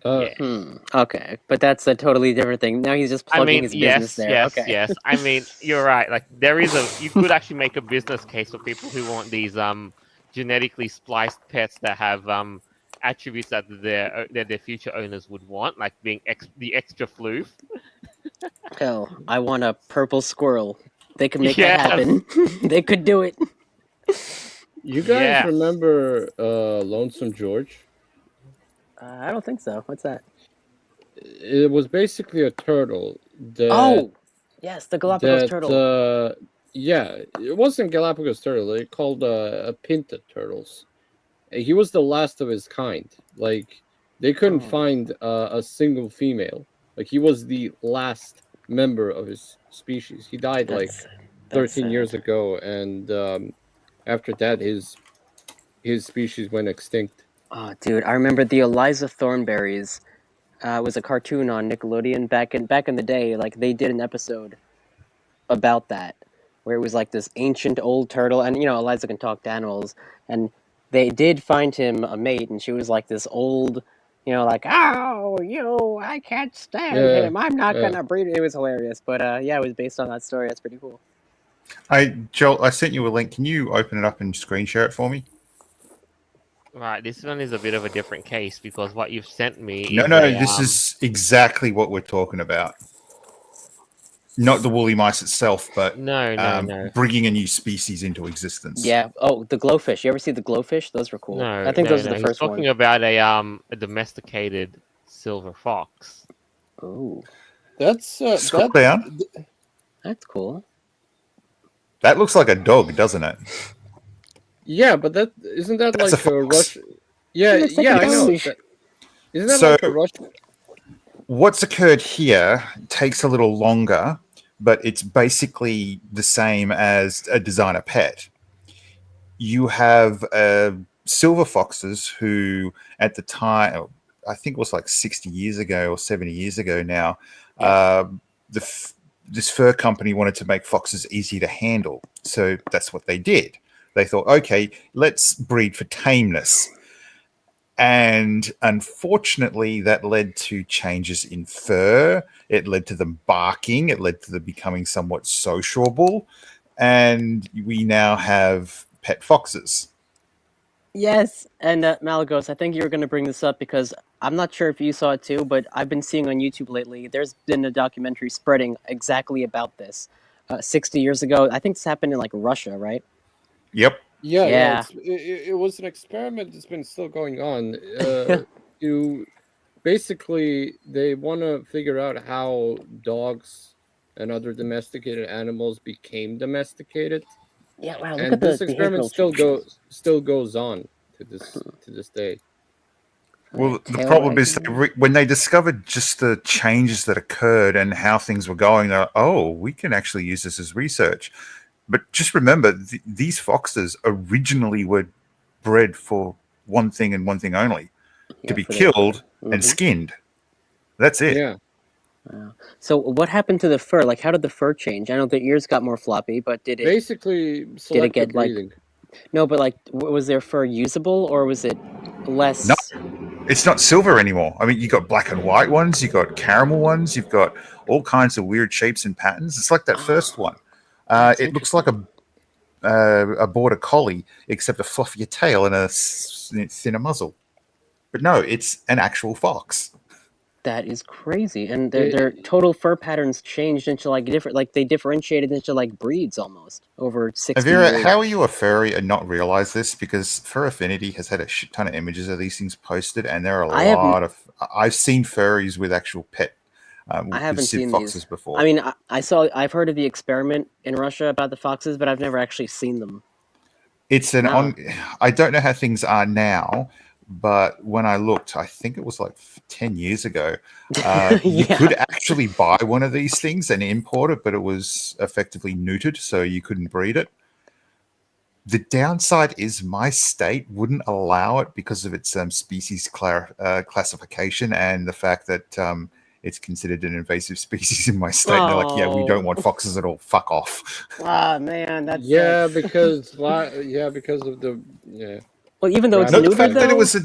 Uh, Yeah. Okay, but that's a totally different thing. Now he's just I plugging mean, his business yes, there. yes, Okay. yes. I mean, you're right. Like, you could actually make a business case for people who want these genetically spliced pets that have attributes that their future owners would want, like being the extra floof. Hell, I want a purple squirrel. They could make that Yes, happen. They could do it. you guys yes. remember Lonesome George? I don't think so. What's that? It was basically a turtle that Oh, yes, the Galapagos that turtle. yeah, it wasn't Galapagos turtle. They called a pinta turtles. He was the last of his kind. Like they couldn't Oh, find a single female. Like he was the last member of his species. He died like that's 13 years sad. ago, and after that, his species went extinct. Oh, dude, I remember the Eliza Thornberries. Was a cartoon on Nickelodeon back in the day. Like they did an episode about that, where it was like this ancient old turtle, and Eliza can talk to animals, and they did find him a mate, and she was like this old, like oh, I can't stand Yeah, him. I'm not yeah. gonna breed. It was hilarious, but yeah, it was based on that story. That's pretty cool. Joel, I sent you a link. Can you open it up and screen share it for me? Right, this one is a bit of a different case because what you've sent me No, is no, a this is exactly what we're talking about. Not the woolly mice itself, but no. bringing a new species into existence. Yeah. Oh, the glowfish. You ever see the glowfish? Those were cool. No, I think those are the He's first talking one. about a domesticated silver fox. Ooh, That's Scroll down. that's cool. That looks like a dog, doesn't it? yeah, but that isn't that That's like a a fox. Rush? Yeah, It looks like yeah, a I know. dog. Isn't that So- like a Rush? What's occurred here takes a little longer, but it's basically the same as a designer pet. You have silver foxes who, at the time, I think it was like 60 years ago or 70 years ago now, this fur company wanted to make foxes easy to handle. So that's what they did. They thought, okay, let's breed for tameness. And unfortunately, that led to changes in fur. It led to them barking. It led to them becoming somewhat sociable. And we now have pet foxes. Yes, and Malagos, I think you were going to bring this up because I'm not sure if you saw it too, but I've been seeing on YouTube lately. There's been a documentary spreading exactly about this. 60 years ago, I think this happened in like Russia, right? Yep. Yeah, Yeah. it was an experiment that's been still going on. You basically they want to figure out how dogs and other domesticated animals became domesticated, Yeah. Wow. Look and at the this experiment behavioral changes. still goes on to this day. Well, the Tail problem is wagging. when they discovered just the changes that occurred and how things were going, they're like, oh, we can actually use this as research. But just remember, these foxes originally were bred for one thing and one thing only, Yeah, to be for their fur. killed and Mhm. skinned. That's it. Yeah, Wow. So what happened to the fur? Like, how did the fur change? I know the ears got more floppy, but did it basically selective get, like- breeding. no? But like, was their fur usable or was it less? It's not silver anymore. I mean, you got black and white ones, you got caramel ones, you've got all kinds of weird shapes and patterns. It's like that first one. That's It looks like a border collie, except a fluffier tail and a thinner muzzle. But no, it's an actual fox. That is crazy, and It- their total fur patterns changed into like different, like they differentiated into like breeds almost over 60 Avira, years. how are you a furry and not realize this? Because Fur Affinity has had a shit ton of images of these things posted, and there are I haven't- I've seen furries with actual pet. I haven't with seen foxes these before. I mean, I've heard of the experiment in Russia about the foxes, but I've never actually seen them. It's an No. I don't know how things are now, but when I looked, I think it was like 10 years ago, you Yeah. could actually buy one of these things and import it, but it was effectively neutered, so you couldn't breed it. The downside is my state wouldn't allow it because of its species classification and the fact that it's considered an invasive species in my state. And they're like, yeah, we don't want foxes at all. Fuck off. Ah, man, that's yeah, because of the well, even though it's No, No, the neutered, fact that it though. was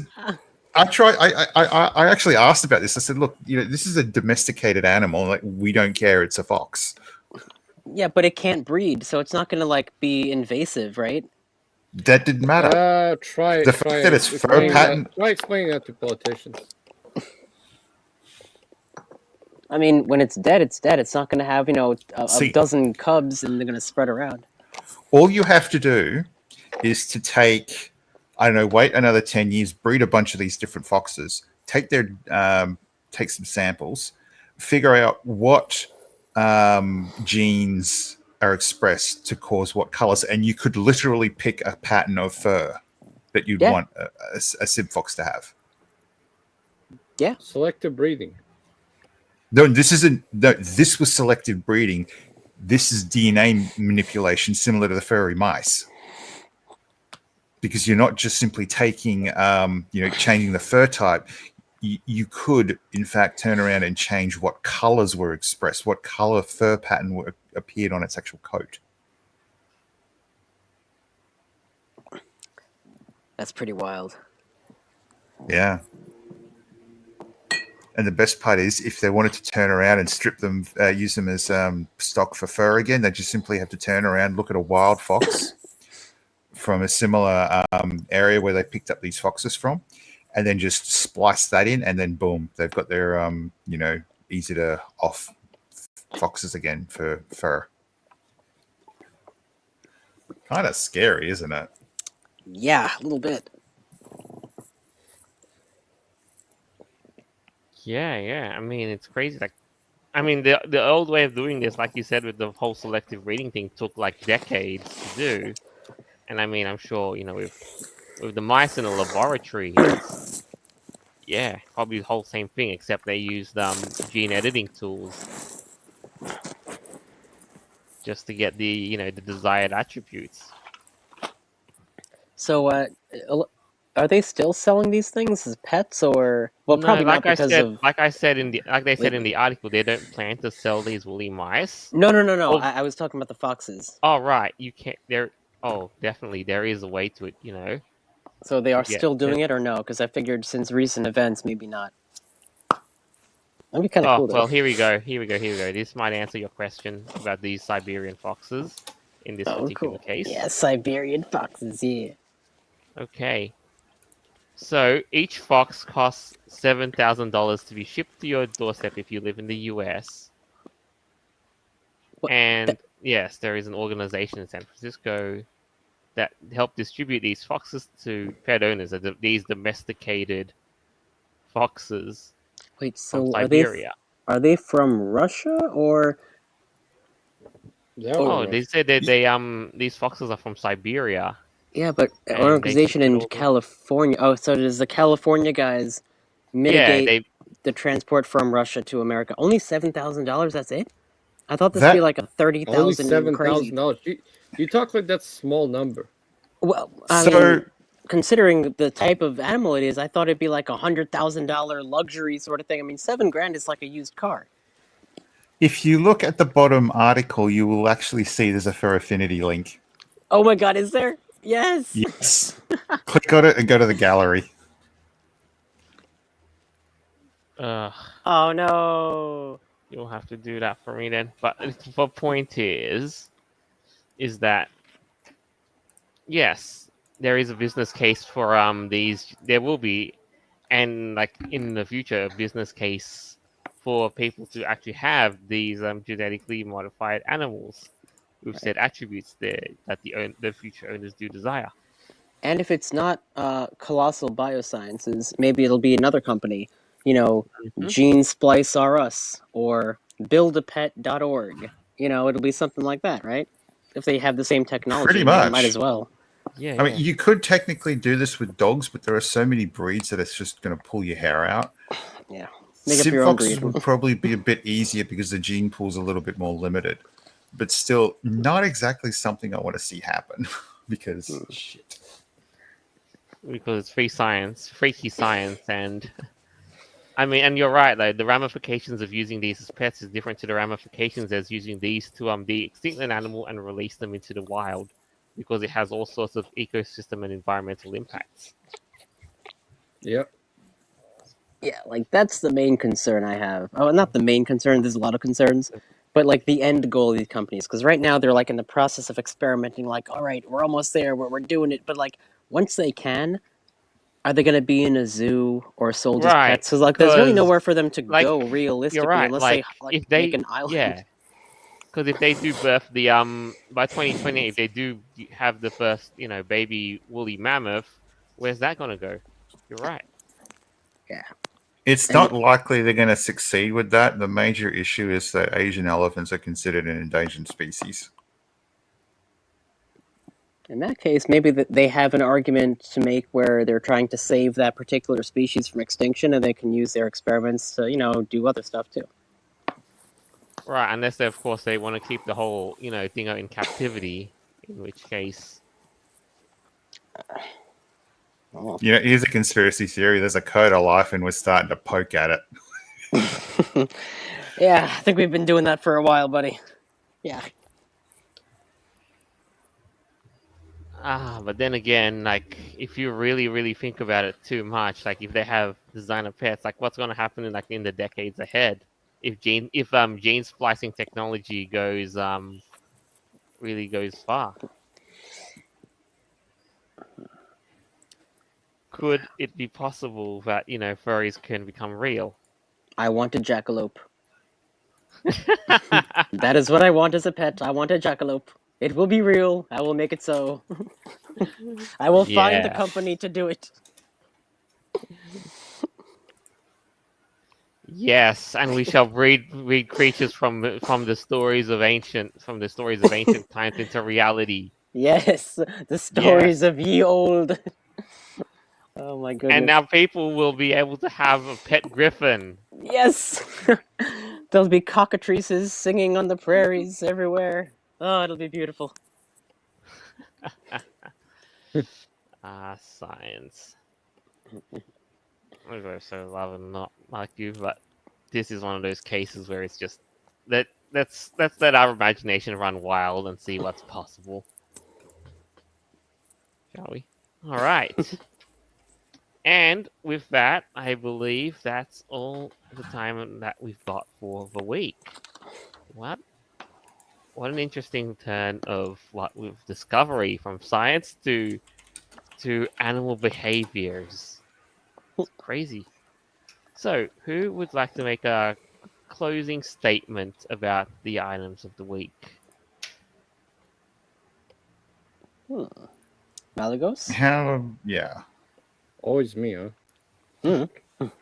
I actually asked about this. I said, look, this is a domesticated animal. Like, we don't care. It's a fox. Yeah, but it can't breed, so it's not gonna like be invasive, right? That didn't matter. try The fact that it's fur explaining pattern- that, try explaining that to politicians. I mean, when it's dead, it's dead. It's not gonna have a See- dozen cubs, and they're gonna spread around. All you have to do is to take, I don't know, wait another 10 years, breed a bunch of these different foxes, take some samples, figure out what genes are expressed to cause what colors, and you could literally pick a pattern of fur that you'd Yeah. want a sib fox to have. Selective breeding. No, this isn't. No, this was selective breeding. This is DNA manipulation, similar to the furry mice, because you're not just simply taking, changing the fur type. You could, in fact, turn around and change what colors were expressed, what color fur pattern appeared on its actual coat. That's pretty wild. Yeah. And the best part is, if they wanted to turn around and strip them, use them as stock for fur again, they just simply have to turn around, look at a wild fox, from a similar area where they picked up these foxes from, and then just splice that in, and then boom, they've got their easy to off foxes again for fur. Kind of scary, isn't it? Yeah, a little bit. Yeah. I mean, it's crazy. Like, I mean, the old way of doing this, like you said, with the whole selective breeding thing, took like decades to do. And I mean, I'm sure with the mice in a laboratory, it's probably the whole same thing, except they used gene editing tools just to get the the desired attributes. So, are they still selling these things as pets, or well, No, probably not because of like they said in lately. the article, they don't plan to sell these woolly mice. No. Oh, I was talking about the foxes. oh right, you can't. There. Oh, definitely, there is a way to it. So they are Yeah. still doing it, or no? Because I figured since recent events, maybe not. That'd be kind of Oh cool, though. well, here we go. This might answer your question about these Siberian foxes in this particular case. Yeah, Siberian foxes. Yeah. Okay. So each fox costs $7,000 to be shipped to your doorstep if you live in the US. What? And yes, there is an organization in San Francisco that help distribute these foxes to pet owners. These domesticated foxes Wait, from so Siberia. are they from Russia or? Yeah. Oh, they said that these foxes are from Siberia. Yeah, but an And they organization ship it in all the- California. Oh, so does the California guys mitigate the transport from Russia to America? Only $7,000. That's it. I thought this would be That like a Only 30,000 crazy. $7,000. You talk like that's a small number. Well, I mean, considering the type of animal it is, I thought it'd be like $100,000 luxury sort of thing. I mean, $7,000 is like a used car. if you look at the bottom article, you will actually see there's a Fur Affinity link. Oh my God, is there? Yes. Yes. Click on it and go to the gallery. Oh no. You'll have to do that for me then. But the point is that yes, there is a business case for these. There will be, and like in the future, a business case for people to actually have these genetically modified animals with said attributes there that the future owners do desire. And if it's not Colossal Biosciences, maybe it'll be another company. You know, Gene Splice R Us or buildapet.org. You know, it'll be something like that, right? If they have the same technology, Pretty they much. might as well. Yeah, I mean, you could technically do this with dogs, but there are so many breeds that it's just going to pull your hair out. Yeah. Make up your own Foxes breed. would probably be a bit easier because the gene pool's a little bit more limited, but still not exactly something I want to see happen because shit. Because it's freaky science, and I mean, and you're right. Like the ramifications of using these as pets is different to the ramifications as using these to de-extinct an animal and release them into the wild, because it has all sorts of ecosystem and environmental impacts. Yep. Yeah, like that's the main concern I have. Oh, not the main concern. There's a lot of concerns, but like the end goal of these companies, because right now they're like in the process of experimenting. Like, all right, we're almost there. We're doing it. But like once they can, are they going to be in a zoo or sold as Right, pets? Because like there's really because, nowhere for them to like, go you're realistically, right. unless Like they if they make an island. yeah, because if they do birth the by 2020, if they do have the first baby woolly mammoth, where's that gonna go? You're right. Yeah. It's not likely they're going to succeed with that. The major issue is that Asian elephants are considered an endangered species. In that case, maybe they have an argument to make where they're trying to save that particular species from extinction, and they can use their experiments to, do other stuff too. Right, unless they, of course, they want to keep the whole, thing in captivity, in which case. Here's a conspiracy theory. There's a code of life and we're starting to poke at it. Yeah, I think we've been doing that for a while, buddy. Yeah. But then again, like, if you really, really think about it too much, like, if they have designer pets, like, what's going to happen in the decades ahead? If gene splicing technology really goes far. could it be possible that furries can become real? I want a jackalope. That is what I want as a pet. I want a jackalope. It will be real. I will make it so. I will find the Yeah. company to do it. Yes, and we shall read creatures from the stories of ancient times into reality. Yes, the stories Yes. of ye old. Oh my And goodness. now people will be able to have a pet griffin. Yes! There'll be cockatrices singing on the prairies everywhere. Oh, it'll be beautiful. Science. I so love and not like you, but this is one of those cases where it's just let's let our imagination run wild and see what's possible. Shall we? All right. And with that, I believe that's all the time that we've got for the week. What an interesting turn of what with discovery from science to animal behaviors. It's crazy. So, who would like to make a closing statement about the items of the week? Malagos? Yeah. Always me, huh? We're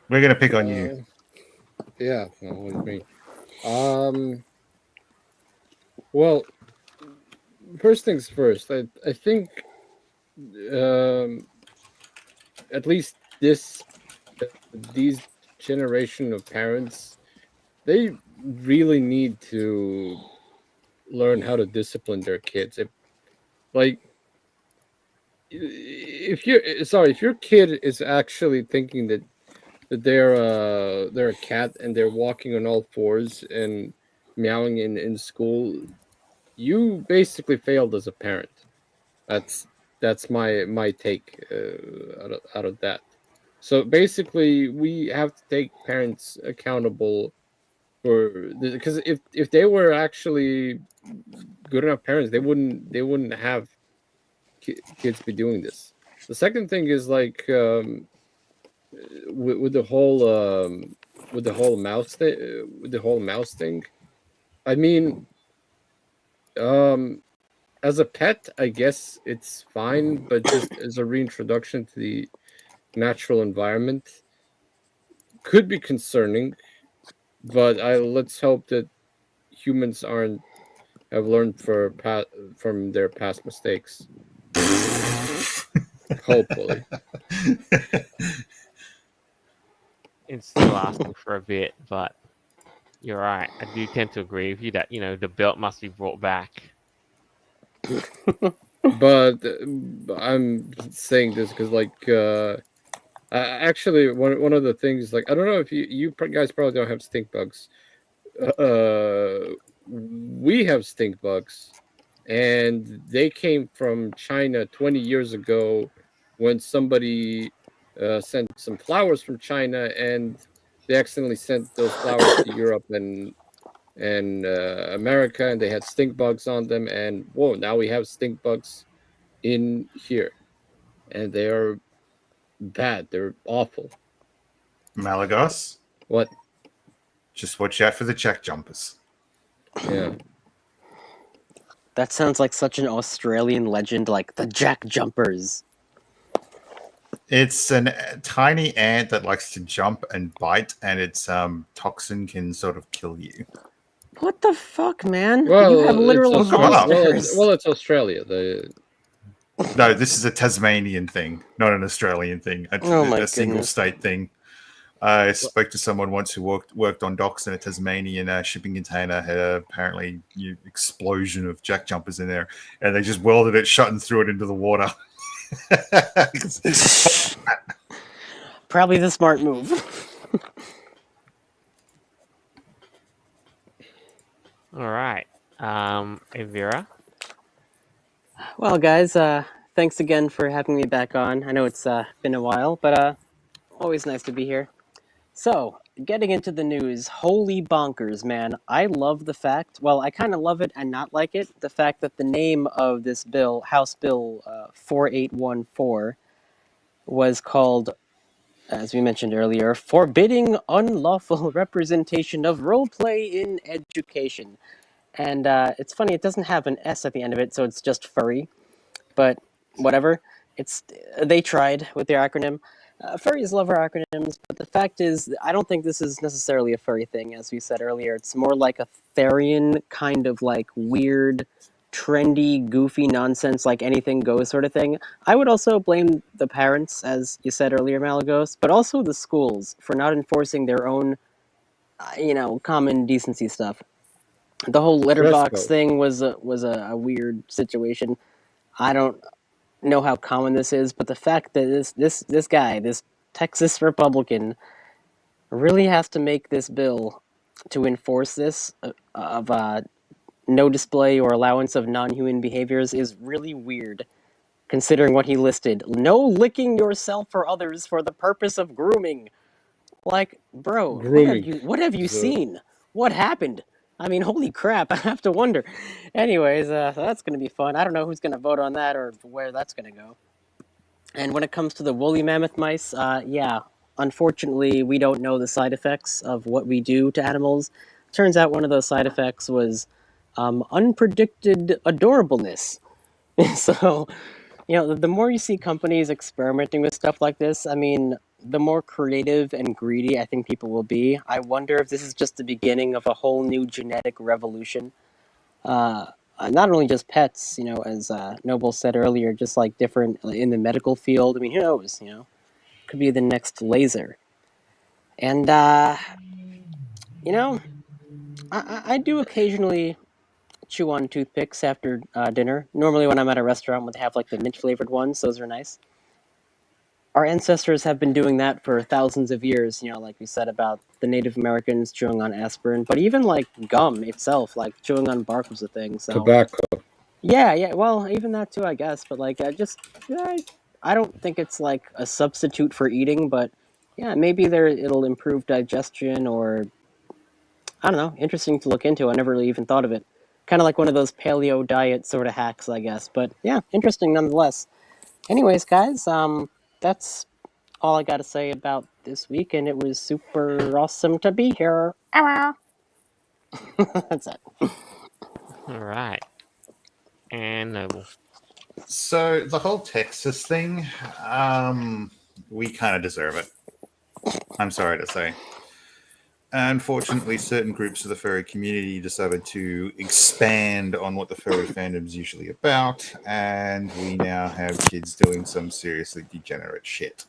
going to pick on you. Yeah, always me. Well, first things first. I think, at least these generation of parents, they really need to learn how to discipline their kids. Like, if your kid is actually thinking that they're a cat and they're walking on all fours and meowing in school, you basically failed as a parent. That's my take out of that. So basically, we have to take parents accountable for because if they were actually good enough parents, they wouldn't have kids be doing this. The second thing is like with the whole mouse thing. I mean, as a pet, I guess it's fine, but just as a reintroduction to the natural environment could be concerning. But let's hope that humans aren't have learned from their past mistakes. Hopefully. It's still asking for a bit, but you're right. I do tend to agree with you that the belt must be brought back. But I'm saying this because actually one of the things, like, I don't know if you guys probably don't have stink bugs. We have stink bugs, and they came from China 20 years ago when somebody sent some flowers from China, and they accidentally sent those flowers to Europe and America, and they had stink bugs on them, and whoa, now we have stink bugs in here, and they are bad. They're awful. Malagos, What? just watch out for the check jumpers. Yeah. That sounds like such an Australian legend, like the Jack Jumpers. It's a tiny ant that likes to jump and bite, and its toxin can sort of kill you. What the fuck, man? Well, You have literal Look 'em up. monsters. Well, it's Australia. No, this is a Tasmanian thing, not an Australian thing. Oh my A single goodness. state thing. I spoke to someone once who worked on docks, and a Tasmanian shipping container had apparently explosion of jack jumpers in there, and they just welded it shut and threw it into the water. Probably the smart move. All right, Evira. Well, guys, thanks again for having me back on. I know it's been a while, but always nice to be here. So, getting into the news, holy bonkers, man. I love the fact, well, I kind of love it and not like it, the fact that the name of this bill, House Bill 4814, was called, as we mentioned earlier, Forbidding Unlawful Representation of Roleplay in Education. And it's funny, it doesn't have an S at the end of it, so it's just furry. But whatever. They tried with their acronym. Furries love our acronyms, but the fact is, I don't think this is necessarily a furry thing, as we said earlier. It's more like a Therian kind of like weird, trendy, goofy nonsense, like anything goes sort of thing. I would also blame the parents, as you said earlier, Malagos, but also the schools for not enforcing their own, common decency stuff. The whole litter Dress box code. thing was a weird situation. I don't know how common this is, but the fact that this guy, this Texas Republican, really has to make this bill to enforce this of no display or allowance of non-human behaviors is really weird, considering what he listed. No licking yourself or others for the purpose of grooming. Like, bro, Grooming. what have you So- seen? What happened? I mean, holy crap! I have to wonder. Anyways, so that's gonna be fun. I don't know who's gonna vote on that or where that's gonna go. And when it comes to the woolly mammoth mice, yeah, unfortunately, we don't know the side effects of what we do to animals. Turns out one of those side effects was unpredicted adorableness. So, the more you see companies experimenting with stuff like this, I mean, the more creative and greedy I think people will be. I wonder if this is just the beginning of a whole new genetic revolution. Not only just pets, as Noble said earlier, just like different in the medical field. I mean, who knows? Could be the next laser. And I do occasionally chew on toothpicks after dinner. Normally, when I'm at a restaurant, would have like the mint flavored ones. Those are nice. Our ancestors have been doing that for thousands of years. Like we said about the Native Americans chewing on aspirin, but even like gum itself, like chewing on bark was a thing. So Tobacco. yeah. Well, even that too, I guess. But like, I don't think it's like a substitute for eating. But yeah, maybe it'll improve digestion, or I don't know. Interesting to look into. I never really even thought of it. Kind of like one of those paleo diet sort of hacks, I guess. But yeah, interesting nonetheless. Anyways, guys, that's all I got to say about this week, and it was super awesome to be here. That's it. All right. And Noble. So the whole Texas thing, we kind of deserve it. I'm sorry to say. Unfortunately, certain groups of the furry community decided to expand on what the furry fandom is usually about, and we now have kids doing some seriously degenerate shit.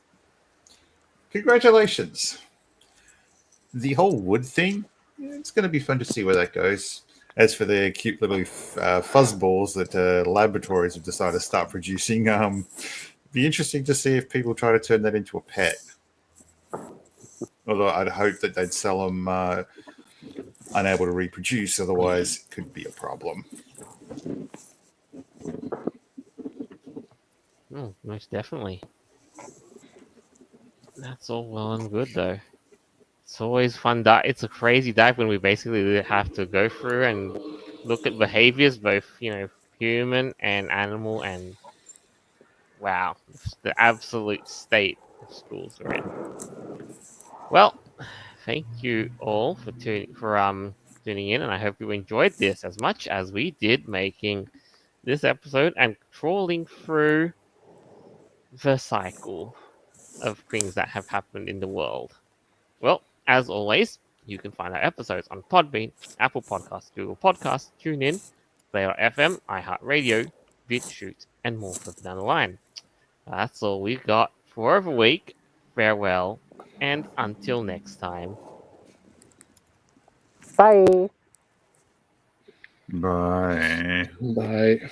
Congratulations. The whole wood thing, it's going to be fun to see where that goes. As for the cute little fuzzballs that laboratories have decided to start producing, be interesting to see if people try to turn that into a pet. Although I'd hope that they'd sell them unable to reproduce, otherwise it could be a problem. Oh, most definitely. That's all well and good, though. It's always fun. It's a crazy dive when we basically have to go through and look at behaviors, both human and animal, and wow, the absolute state of schools are in. Well, thank you all for tuning in, and I hope you enjoyed this as much as we did making this episode and trawling through the cycle of things that have happened in the world. Well, as always, you can find our episodes on Podbean, Apple Podcasts, Google Podcasts, TuneIn, Player FM, iHeartRadio, BitChute, and more further down the line. That's all we've got for the week. Farewell, and until next time. Bye. Bye. Bye.